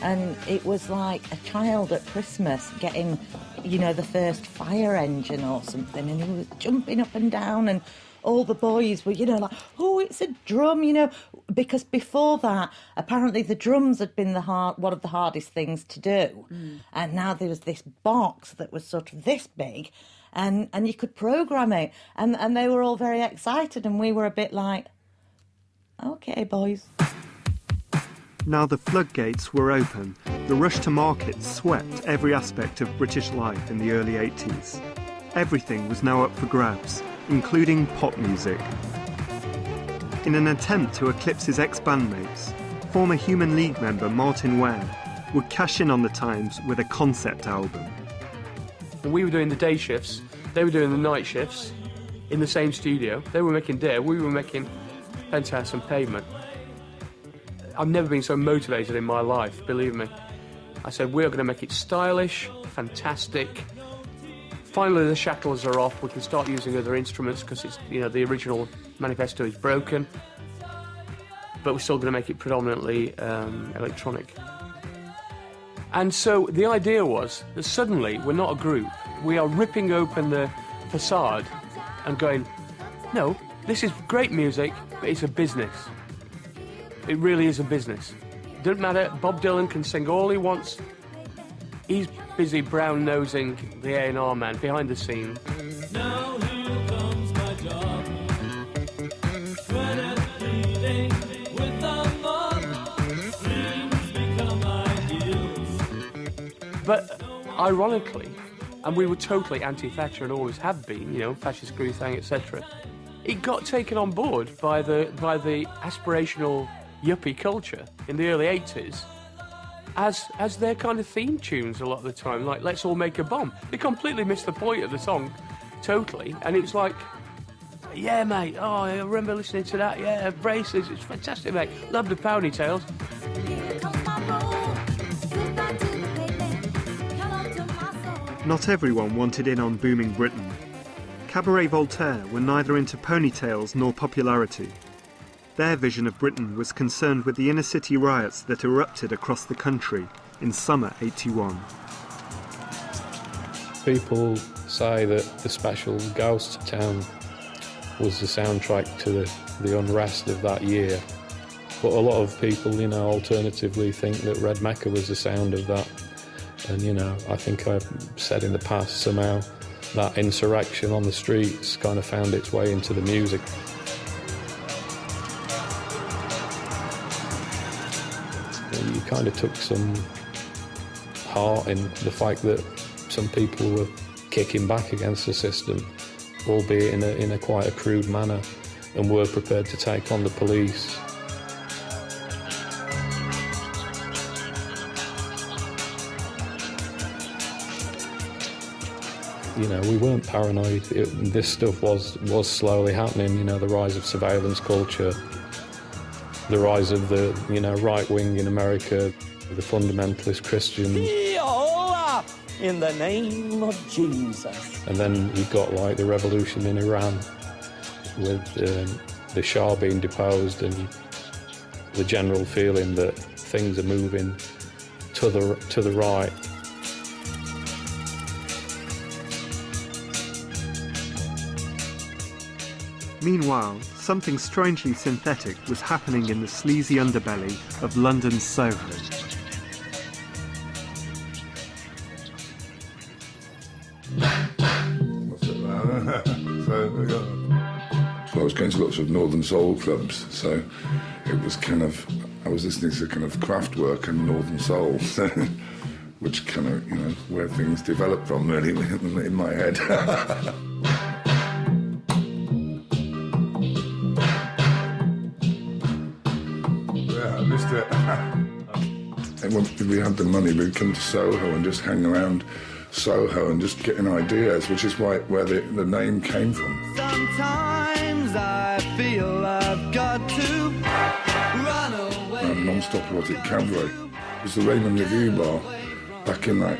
and it was like a child at Christmas getting, you know, the first fire engine or something, and he was jumping up and down, and all the boys were, you know, like, oh, it's a drum, you know, because before that, apparently the drums had been one of the hardest things to do, and now there was this box that was sort of this big, and you could program it, and they were all very excited, and we were a bit like, OK, boys. Now the floodgates were open, the rush to market swept every aspect of British life in the early 80s. Everything was now up for grabs, including pop music. In an attempt to eclipse his ex-bandmates, former Human League member Martin Ware would cash in on the times with a concept album. We were doing the day shifts, they were doing the night shifts in the same studio. They were making Dare, we were making Penthouse and Pavement. I've never been so motivated in my life, believe me. I said, we're going to make it stylish, fantastic. Finally, the shackles are off. We can start using other instruments because it's, you know, the original manifesto is broken. But we're still going to make it predominantly electronic. And so the idea was that suddenly we're not a group. We are ripping open the facade and going, no, this is great music, but it's a business. It really is a business. Doesn't matter, Bob Dylan can sing all he wants. He's busy brown-nosing the A&R man behind the scenes. Now here comes my job. Sweat and bleeding with the mob. Dreams become ideals. But ironically, and we were totally anti-Thatcher and always have been, you know, fascist crew thing, etc. It got taken on board by the aspirational yuppie culture in the early 80s as their kind of theme tunes a lot of the time, like Let's All Make a Bomb. They completely missed the point of the song, totally, and it's like, yeah, mate, oh, I remember listening to that, yeah, Braces, it's fantastic, mate, love the ponytails. Not everyone wanted in on booming Britain. Cabaret Voltaire were neither into ponytails nor popularity. Their vision of Britain was concerned with the inner-city riots that erupted across the country in summer '81. People say that the special Ghost Town was the soundtrack to the unrest of that year. But a lot of people, you know, alternatively think that Red Mecca was the sound of that. And, you know, I think I've said in the past somehow that insurrection on the streets kind of found its way into the music. You kind of took some heart in the fact that some people were kicking back against the system, albeit in a quite a crude manner, and were prepared to take on the police. You know, we weren't paranoid. This stuff was slowly happening, you know, the rise of surveillance culture, the rise of the, you know, right wing in America, the fundamentalist Christians. Be alright. up in the name of Jesus. And then you've got like the revolution in Iran with the Shah being deposed and the general feeling that things are moving to the right. Meanwhile, something strangely synthetic was happening in the sleazy underbelly of London's Soho. So I was going to lots of Northern Soul clubs, so it was kind of, I was listening to kind of Kraftwerk and Northern Soul, which kind of, you know, where things developed from really in my head. Yeah, I missed it. And when we had the money, we'd come to Soho and just hang around Soho and just getting ideas, which is where the name came from. Sometimes I feel I've got to run away. Non-stop erotic cabaret. It was the Raymond Review bar back in like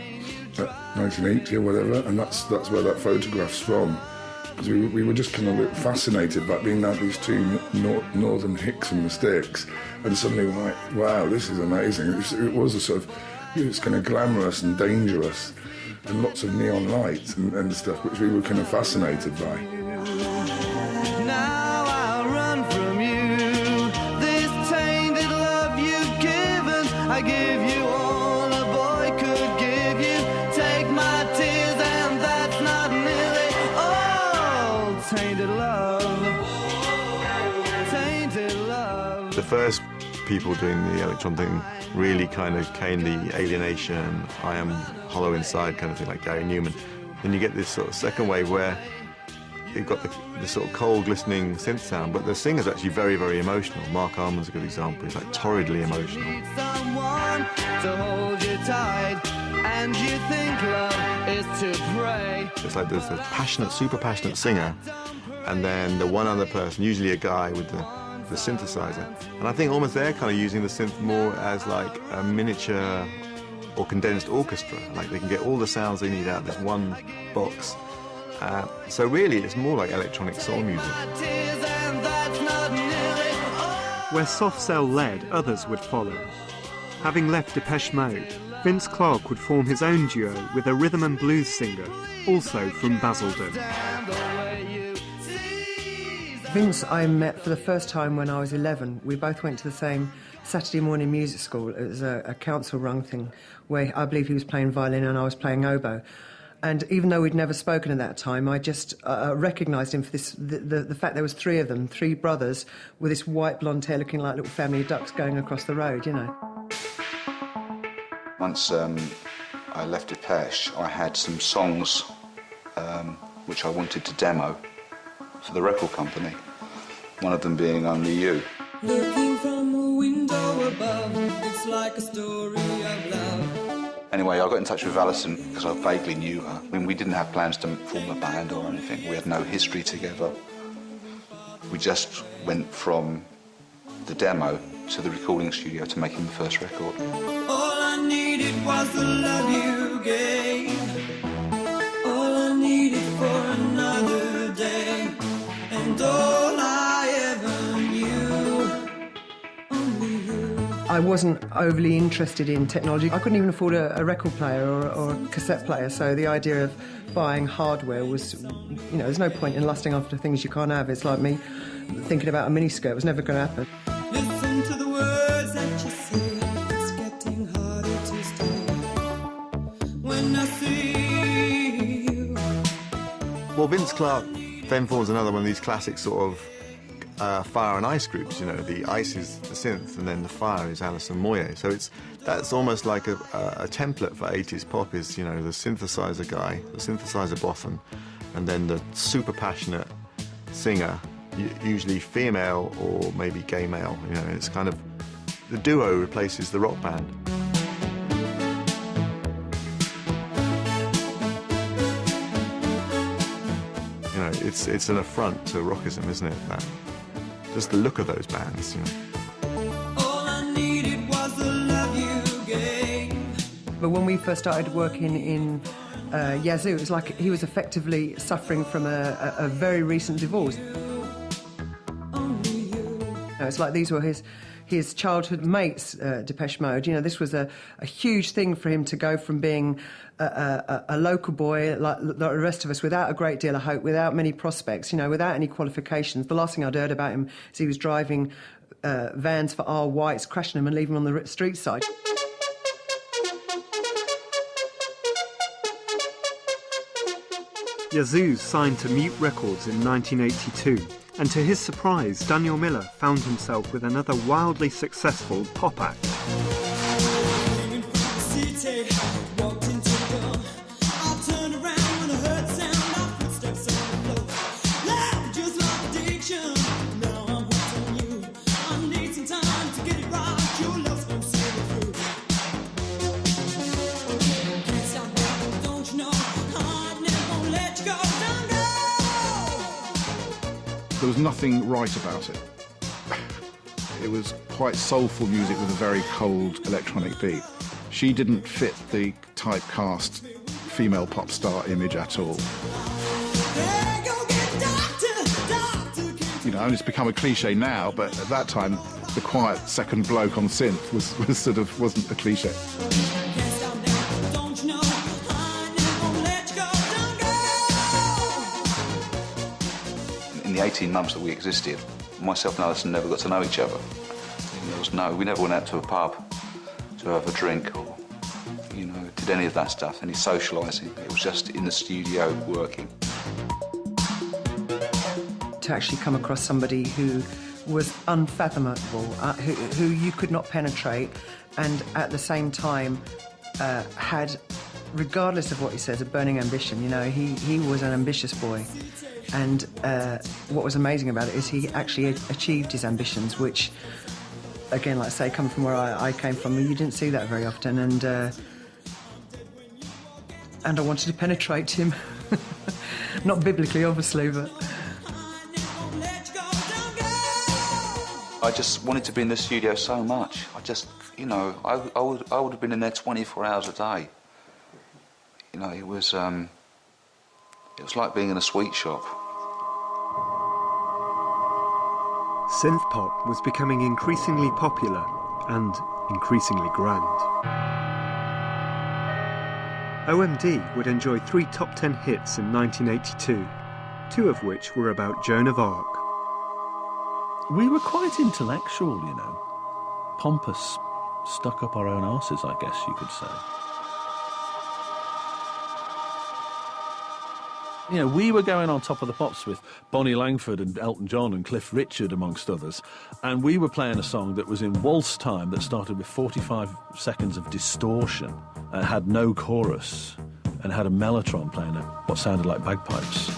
1980 or whatever, and that's where that photograph's from. Because we were just kind of fascinated by being like these two northern hicks in the sticks, and suddenly we're like, wow, this is amazing. It was a sort of, it's kind of glamorous and dangerous, and lots of neon lights and stuff, which we were kind of fascinated by. Now I'll run from you. This tainted love you've given, I give you all a boy could give you. Take my tears and that's not nearly all. Tainted love. Tainted love. The first people doing the electron thing really kind of came the alienation, I am hollow inside kind of thing, like Gary Newman. Then you get this sort of second wave where you've got the sort of cold, glistening synth sound, but the singer's actually very, very emotional. Mark Arman's a good example. He's like torridly emotional. Someone to hold you tight, and you think love is to pray. It's like there's a passionate, super passionate singer, and then the one other person, usually a guy with the synthesizer. And I think almost they're kind of using the synth more as like a miniature or condensed orchestra. Like they can get all the sounds they need out of this one box. So really it's more like electronic soul music. Where Soft Cell led, others would follow. Having left Depeche Mode, Vince Clarke would form his own duo with a rhythm and blues singer, also from Basildon. Vince I met for the first time when I was 11. We both went to the same Saturday morning music school. It was a council-run thing where I believe he was playing violin and I was playing oboe. And even though we'd never spoken at that time, I just recognised him for the fact there was three of them, three brothers, with this white blonde hair looking like little family of ducks going across the road, you know. Once I left Depeche, I had some songs which I wanted to demo for the record company, one of them being Only You. Looking from a window above, it's like a story of love. Anyway, I got in touch with Alison because I vaguely knew her. I mean, we didn't have plans to form a band or anything. We had no history together. We just went from the demo to the recording studio to making the first record. All I needed was the love you gave. All I needed for another day. And all I ever knew, only you. I wasn't overly interested in technology. I couldn't even afford a record player or a cassette player, so the idea of buying hardware was, you know, there's no point in lusting after things you can't have. It's like me thinking about a miniskirt. It was never going to happen. Listen to the words that you say. It's getting harder to stay when I see you. Well, Vince Clarke then forms another one of these classic sort of fire and ice groups, you know, the ice is the synth and then the fire is Alison Moyet. So that's almost like a template for 80s pop is, you know, the synthesizer guy, the synthesizer boffin, and then the super passionate singer, usually female or maybe gay male, you know, it's kind of, the duo replaces the rock band. You know, it's an affront to rockism, isn't it? That, just the look of those bands, you know. All I needed was the love you gave. But when we first started working in Yazoo, it was like he was effectively suffering from a very recent divorce. It's like these were his childhood mates, Depeche Mode. You know, this was a huge thing for him to go from being a local boy like the rest of us, without a great deal of hope, without many prospects, you know, without any qualifications. The last thing I'd heard about him is he was driving vans for our whites, crashing them and leaving them on the street side. Yazoo signed to Mute Records in 1982, and to his surprise, Daniel Miller found himself with another wildly successful pop act. There was nothing right about it. It was quite soulful music with a very cold electronic beat. She didn't fit the typecast female pop star image at all. You know, and it's become a cliche now, but at that time, the quiet second bloke on synth wasn't a cliche. In the 18 months that we existed, myself and Alison never got to know each other. We never went out to a pub to have a drink or, you know, did any of that stuff, any socialising. It was just in the studio working. To actually come across somebody who was unfathomable, who you could not penetrate, and at the same time had, regardless of what he says, a burning ambition. You know, he was an ambitious boy. And what was amazing about it is he actually achieved his ambitions, which, again, like I say, coming from where I came from, you didn't see that very often. And I wanted to penetrate him. Not biblically, obviously, but... I just wanted to be in the studio so much. I just, you know, I would have been in there 24 hours a day. You know, it was like being in a sweet shop. Synth pop was becoming increasingly popular and increasingly grand. OMD would enjoy 3 top 10 hits in 1982, 2 of which were about Joan of Arc. We were quite intellectual, you know. Pompous, stuck up our own arses, I guess you could say. You know, we were going on Top of the Pops with Bonnie Langford and Elton John and Cliff Richard, amongst others, and we were playing a song that was in waltz time that started with 45 seconds of distortion and had no chorus and had a mellotron playing what sounded like bagpipes.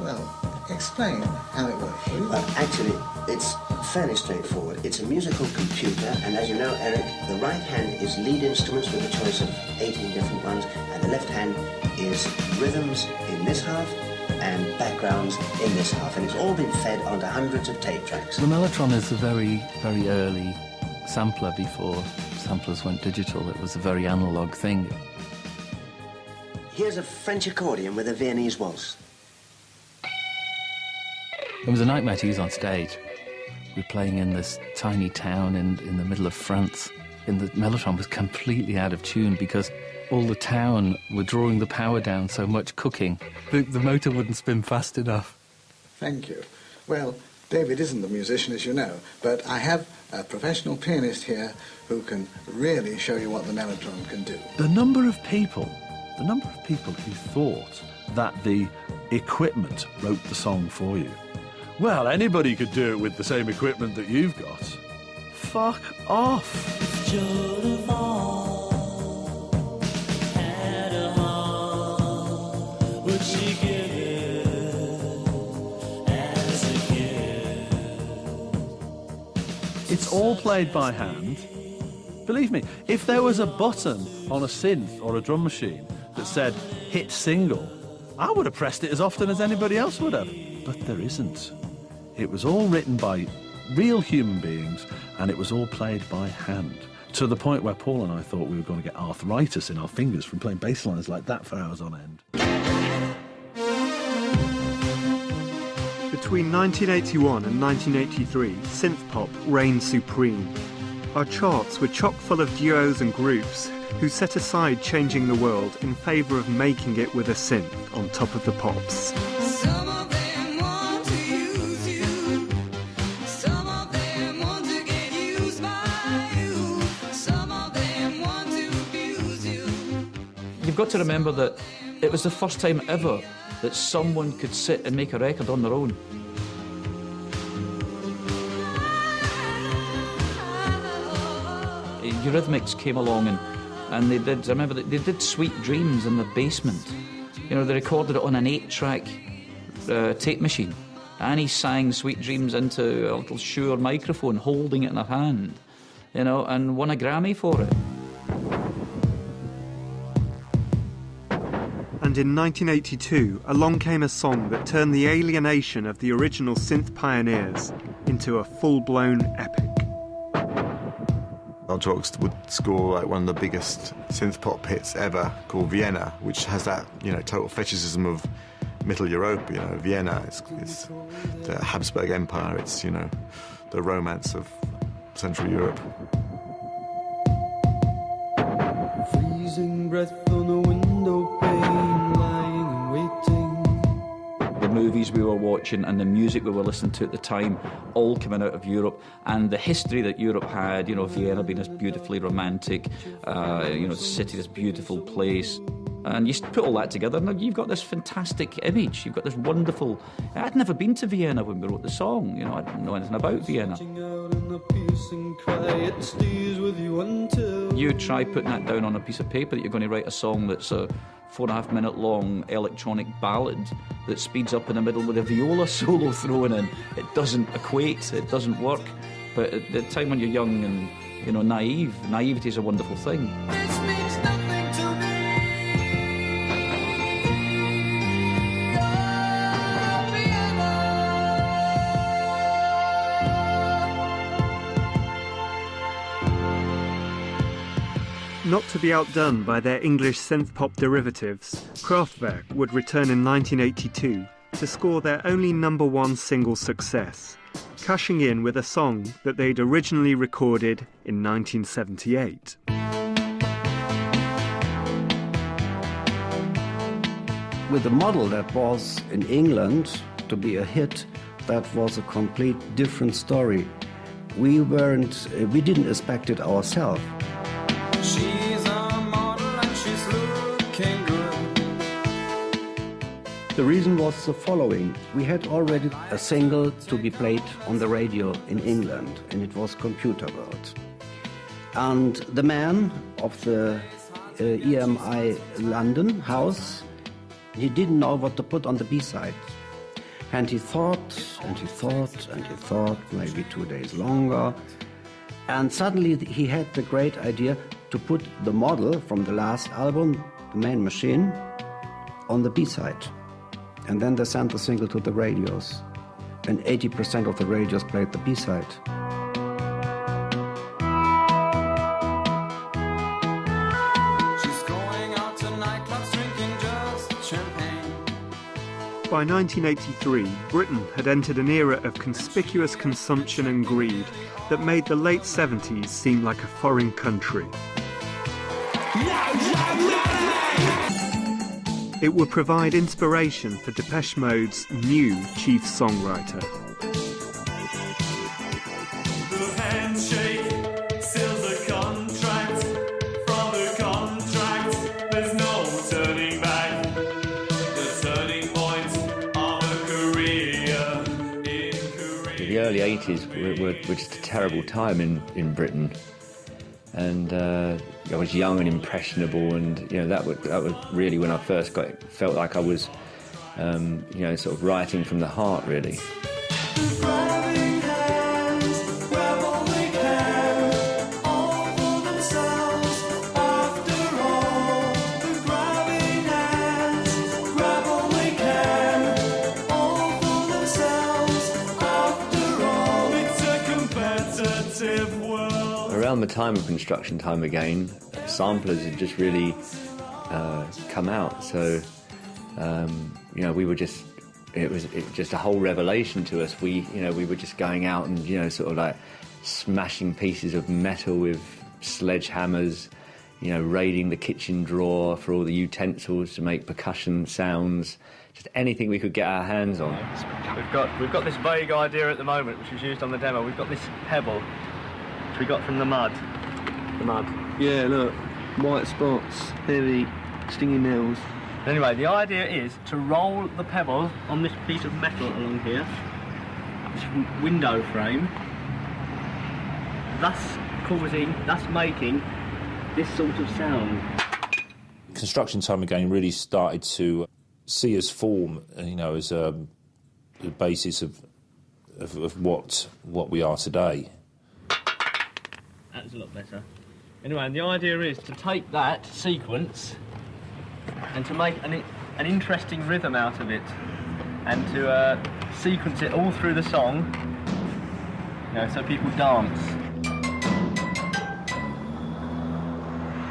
Well, explain how it works. Well, actually, it's fairly straightforward. It's a musical computer, and as you know, Eric, the right hand is lead instruments with a choice of 18 different ones, and the left hand is rhythms in this half and backgrounds in this half, and it's all been fed onto hundreds of tape tracks. The mellotron is a very, very early sampler before samplers went digital. It was a very analogue thing. Here's a French accordion with a Viennese waltz. It was a nightmare to use on stage. We were playing in this tiny town in the middle of France, and the mellotron was completely out of tune because all the town were drawing the power down so much, cooking. The motor wouldn't spin fast enough. Thank you. Well, David isn't a musician, as you know, but I have a professional pianist here who can really show you what the mellotron can do. The number of people who thought that the equipment wrote the song for you. Well, anybody could do it with the same equipment that you've got. Fuck off. Joan of Arc had a heart. Would she give it as a gift? It's all played by hand. Believe me, if there was a button on a synth or a drum machine that said hit single, I would have pressed it as often as anybody else would have. But there isn't. It was all written by real human beings, and it was all played by hand. to the point where Paul and I thought we were going to get arthritis in our fingers from playing bass lines like that for hours on end. Between 1981 and 1983, synth pop reigned supreme. Our charts were chock full of duos and groups who set aside changing the world in favour of making it with a synth on top of the pops. You've got to remember that it was the first time ever that someone could sit and make a record on their own. Eurythmics came along and they did, I remember they did Sweet Dreams in the basement. You know, they recorded it on an 8-track tape machine. Annie sang Sweet Dreams into a little Shure microphone, holding it in her hand, you know, and won a Grammy for it. And in 1982, along came a song that turned the alienation of the original synth pioneers into a full-blown epic. Our talks would score like one of the biggest synth pop hits ever, called Vienna, which has that, you know, total fetishism of Middle Europe. You know, Vienna, it's the Habsburg Empire. It's, you know, the romance of Central Europe. Freezing breath on the window pane, lying and waiting. The movies we were watching and the music we were listening to at the time, all coming out of Europe, and the history that Europe had, you know, Vienna being this beautifully romantic, you know, city, this beautiful place. And you put all that together, and you've got this fantastic image. You've got this wonderful... I'd never been to Vienna when we wrote the song. You know, I didn't know anything about Vienna. You try putting that down on a piece of paper that you're going to write a song that's a 4.5-minute long electronic ballad that speeds up in the middle with a viola solo thrown in. It doesn't equate, it doesn't work. But at the time when you're young and, you know, naive, naivety is a wonderful thing. Not to be outdone by their English synth-pop derivatives, Kraftwerk would return in 1982 to score their only #1 single success, cashing in with a song that they'd originally recorded in 1978. With a model that was in England to be a hit, that was a complete different story. We didn't expect it ourselves. She's a model and she's looking good. The reason was the following. We had already a single to be played on the radio in England, and it was Computer World. And the man of the EMI London house, he didn't know what to put on the B-side. And he thought, and he thought, and he thought, maybe 2 days longer. And suddenly he had the great idea to put the model from the last album, The Man Machine, on the B-side. And then they sent the single to the radios. And 80% of the radios played the B-side. She's going out to nightclubs drinking just champagne. By 1983, Britain had entered an era of conspicuous consumption and greed that made the late 70s seem like a foreign country. It would provide inspiration for Depeche Mode's new chief songwriter. The handshake seals the contract. From the contract, there's no turning back. The turning point of a career in Korea. The early 80s were just a terrible time in Britain. And I was young and impressionable, and you know that was really when I first felt like I was, you know, sort of writing from the heart, really. Around the time of Construction Time Again, samplers had just really come out. So, you know, we were just, it was just a whole revelation to us. We were just going out and, you know, sort of like smashing pieces of metal with sledgehammers, you know, raiding the kitchen drawer for all the utensils to make percussion sounds, just anything we could get our hands on. We've got this vague idea at the moment, which was used on the demo. We've got this pebble, which we got from the mud. The mud. Yeah, look, white spots, heavy, stinging nails. Anyway, the idea is to roll the pebble on this piece of metal along here, this window frame, thus making this sort of sound. Construction Time Again really started to see us form, you know, as the basis of what we are today. That's a lot better. Anyway, and the idea is to take that sequence and to make an interesting rhythm out of it, and to sequence it all through the song, you know, so people dance.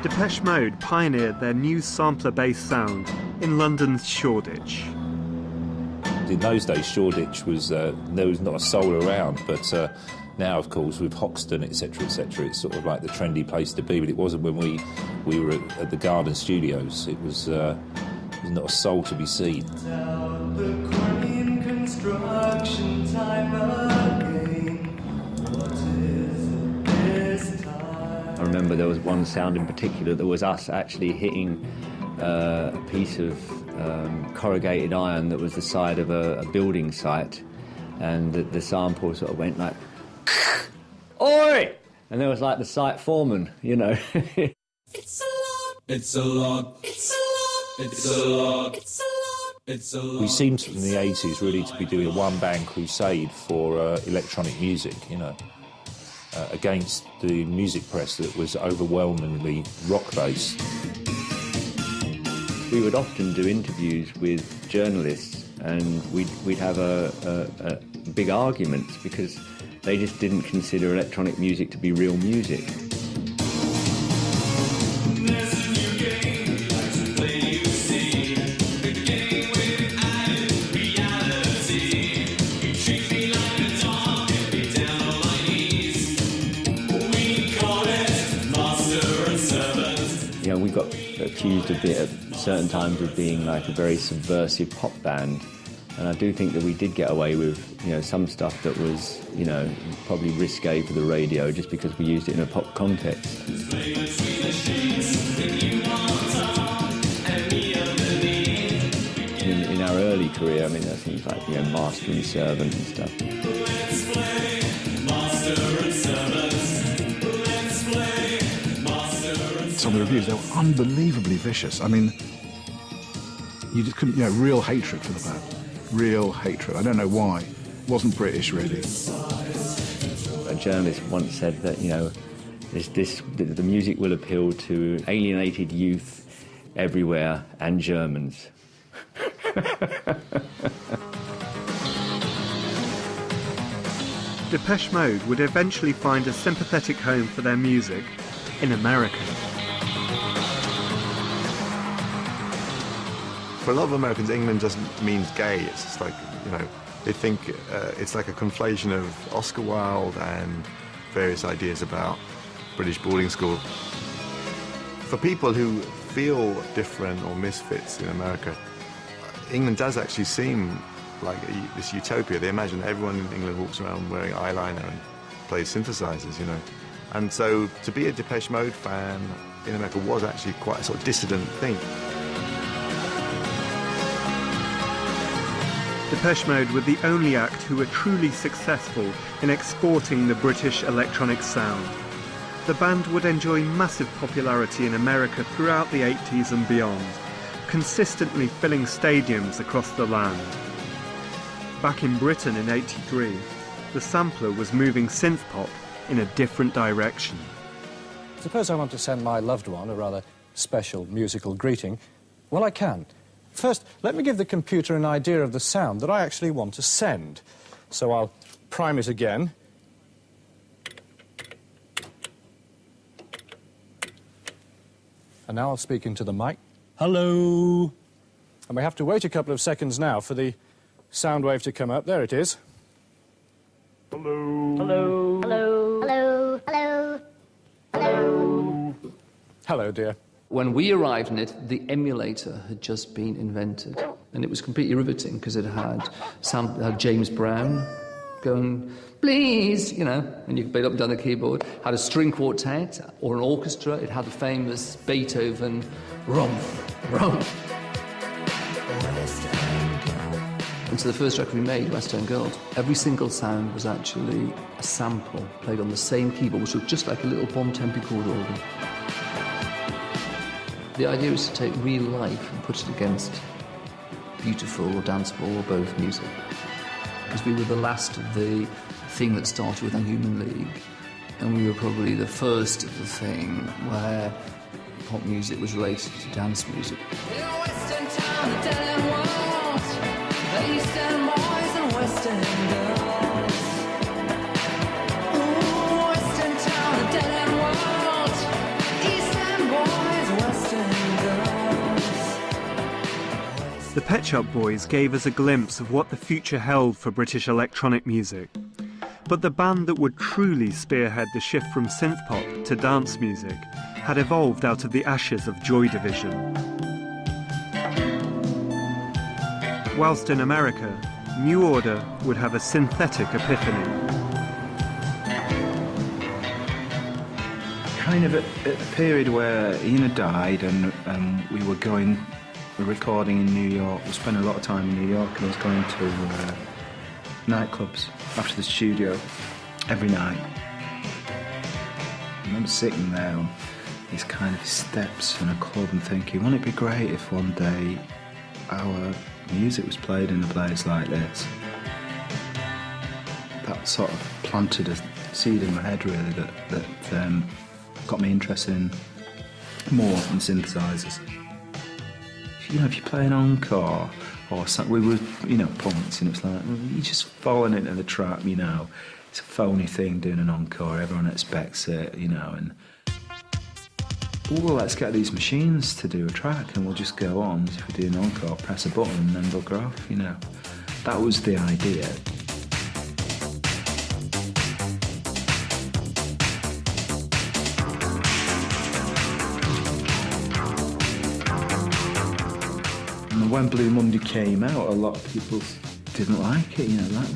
Depeche Mode pioneered their new sampler-based sound in London's Shoreditch. In those days, Shoreditch was there was not a soul around, but now, of course, with Hoxton, etc., it's sort of like the trendy place to be. But it wasn't when we were at the Garden Studios. It was not a soul to be seen. Construction time again. What is it this time? I remember there was one sound in particular that was us actually hitting a piece of corrugated iron that was the side of a building site, and the sample sort of went like, "Oi!" And there was like the site foreman, you know. It's a log. It's a log. It's a log. It's a log. It's a log. It's a log. We seemed in the 80s really to be doing a one-band crusade for electronic music, you know, against the music press that was overwhelmingly rock-based. We would often do interviews with journalists, and we'd have a big arguments because they just didn't consider electronic music to be real music. You know, we got accused a bit at certain times of being like a very subversive pop band, and I do think that we did get away with, you know, some stuff that was, you know, probably risque for the radio just because we used it in a pop context. In our early career, I mean, there are things like, you know, Master and Servant and stuff. Some of the reviews, they were unbelievably vicious. I mean, you just couldn't, you know, real hatred for the band. Real hatred. I don't know why. It wasn't British, really. A journalist once said that, you know, the music will appeal to alienated youth everywhere and Germans. Depeche Mode would eventually find a sympathetic home for their music in America. For a lot of Americans, England just means gay. It's just like, you know, they think it's like a conflation of Oscar Wilde and various ideas about British boarding school. For people who feel different or misfits in America, England does actually seem like this utopia. They imagine everyone in England walks around wearing eyeliner and plays synthesizers, you know. And so to be a Depeche Mode fan in America was actually quite a sort of dissident thing. Depeche Mode were the only act who were truly successful in exporting the British electronic sound. The band would enjoy massive popularity in America throughout the 80s and beyond, consistently filling stadiums across the land. Back in Britain in '83, the sampler was moving synth-pop in a different direction. Suppose I want to send my loved one a rather special musical greeting. Well, I can. First, let me give the computer an idea of the sound that I actually want to send. So I'll prime it again. And now I'll speak into the mic. Hello. And we have to wait a couple of seconds now for the sound wave to come up. There it is. Hello. Hello. Hello. Hello. Hello. Hello. Hello, dear. When we arrived in it, the emulator had just been invented. And it was completely riveting because it had James Brown going, please, you know, and you could play it up and down the keyboard. Had a string quartet or an orchestra. It had the famous Beethoven Rumpf, Rumpf. And so the first record we made, West End Girls, every single sound was actually a sample played on the same keyboard, which looked just like a little Bontempi chord organ. The idea was to take real life and put it against beautiful or danceable or both music. Because we were the last of the thing that started with Unhuman League, and we were probably the first of the thing where pop music was related to dance music. Western town, the dead end world, the East End boys and West End girls. Ooh, Western town, the dead end world, East End boys, West End girls. The Pet Shop Boys gave us a glimpse of what the future held for British electronic music. But the band that would truly spearhead the shift from synth pop to dance music had evolved out of the ashes of Joy Division. Whilst in America, New Order would have a synthetic epiphany. Kind of at the period where Ina died and we were recording in New York. We spent a lot of time in New York, and I was going to nightclubs after the studio every night. I remember sitting there on these kind of steps in a club and thinking, wouldn't it be great if one day our music was played in a place like this? That sort of planted a seed in my head, really, that got me interested in more in synthesizers. You know, if you play an encore or something, we were, you know, punks, and it's like, you're just falling into the trap, you know. It's a phony thing doing an encore, everyone expects it, you know, and well, let's get these machines to do a track and we'll just go on. If we do an encore, press a button and then they'll go off, you know. That was the idea. And when Blue Monday came out, a lot of people didn't like it, you know, like,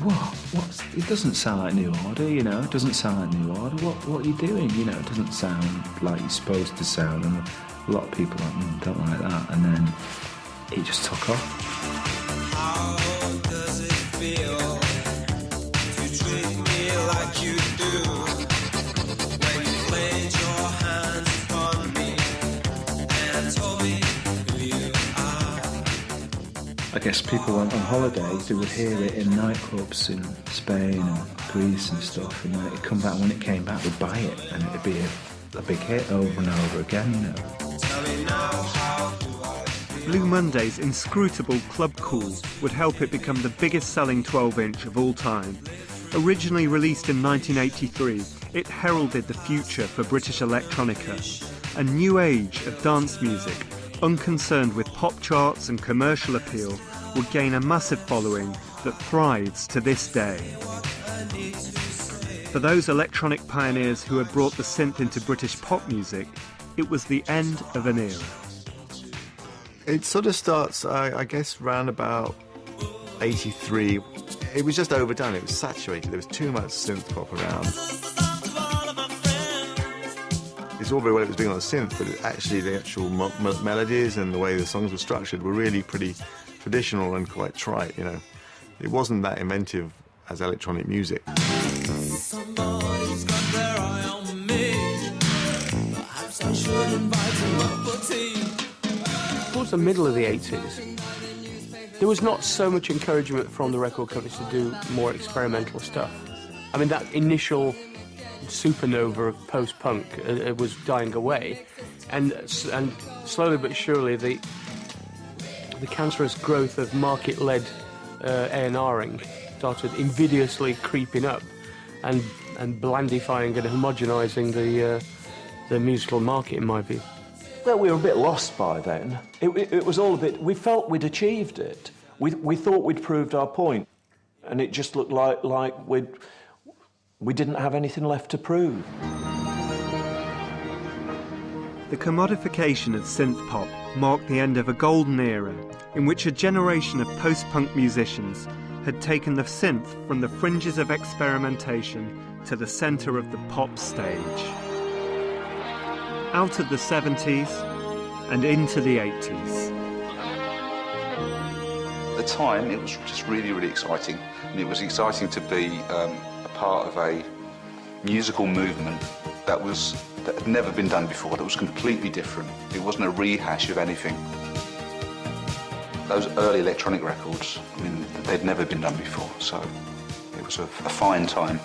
what's, it doesn't sound like New Order, you know, it doesn't sound like New Order, what are you doing, you know, it doesn't sound like you're supposed to sound, and a lot of people don't like that, and then it just took off. How does it feel to treat me like you do when you laid your hands upon me and told me who you are? I guess people went on holiday, they would hear it in nightclubs in Spain and Greece and stuff, and then it'd come back, when it came back, they'd buy it, and it'd be a big hit over and over again, you know. Blue Monday's inscrutable club cool would help it become the biggest selling 12-inch of all time. Originally released in 1983, it heralded the future for British electronica, a new age of dance music, unconcerned with pop charts and commercial appeal, would gain a massive following that thrives to this day. For those electronic pioneers who had brought the synth into British pop music, it was the end of an era. It sort of starts, I guess, round about 83. It was just overdone, it was saturated, there was too much synth pop around. It's all very well it was being on a synth, but actually the actual melodies and the way the songs were structured were really pretty traditional and quite trite, you know. It wasn't that inventive as electronic music. Somebody's got their eye on me. Perhaps I should invite them up for tea. Towards the middle of the 80s, there was not so much encouragement from the record companies to do more experimental stuff. I mean, that initial supernova of post-punk was dying away, and slowly but surely the cancerous growth of market-led A&Ring started invidiously creeping up and blandifying and homogenising the musical market, in my view. felt we were a bit lost by then. It was all a bit... We felt we'd achieved it. We thought we'd proved our point, and it just looked like we didn't have anything left to prove. The commodification of synth pop marked the end of a golden era in which a generation of post-punk musicians had taken the synth from the fringes of experimentation to the centre of the pop stage. Out of the 70s and into the 80s. At the time, it was just really, really exciting. And it was exciting to be a part of a musical movement that had never been done before, that was completely different. It wasn't a rehash of anything. Those early electronic records, I mean, they'd never been done before, so it was a fine time.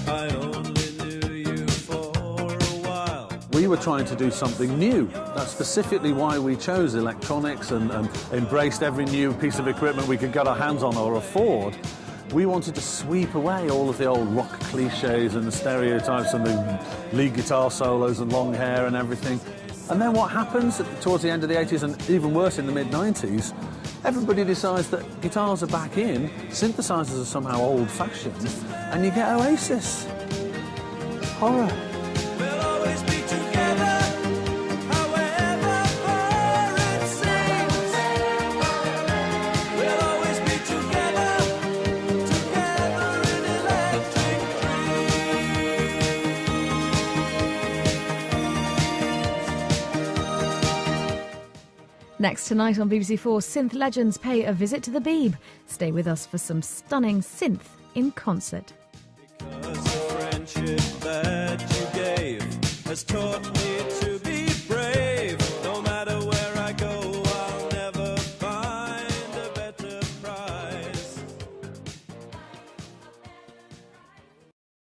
I only knew you for a while. We were trying to do something new. That's specifically why we chose electronics and embraced every new piece of equipment we could get our hands on or afford. We wanted to sweep away all of the old rock cliches and the stereotypes and the lead guitar solos and long hair and everything. And then what happens towards the end of the 80s and even worse in the mid-90s, everybody decides that guitars are back in, synthesizers are somehow old-fashioned, and you get Oasis. Horror. We'll always be together, however far it seems. We'll always be together in electric Next tonight on BBC4, synth legends pay a visit to the Beeb. Stay with us for some stunning synth in concert. Because the friendship that you gave has taught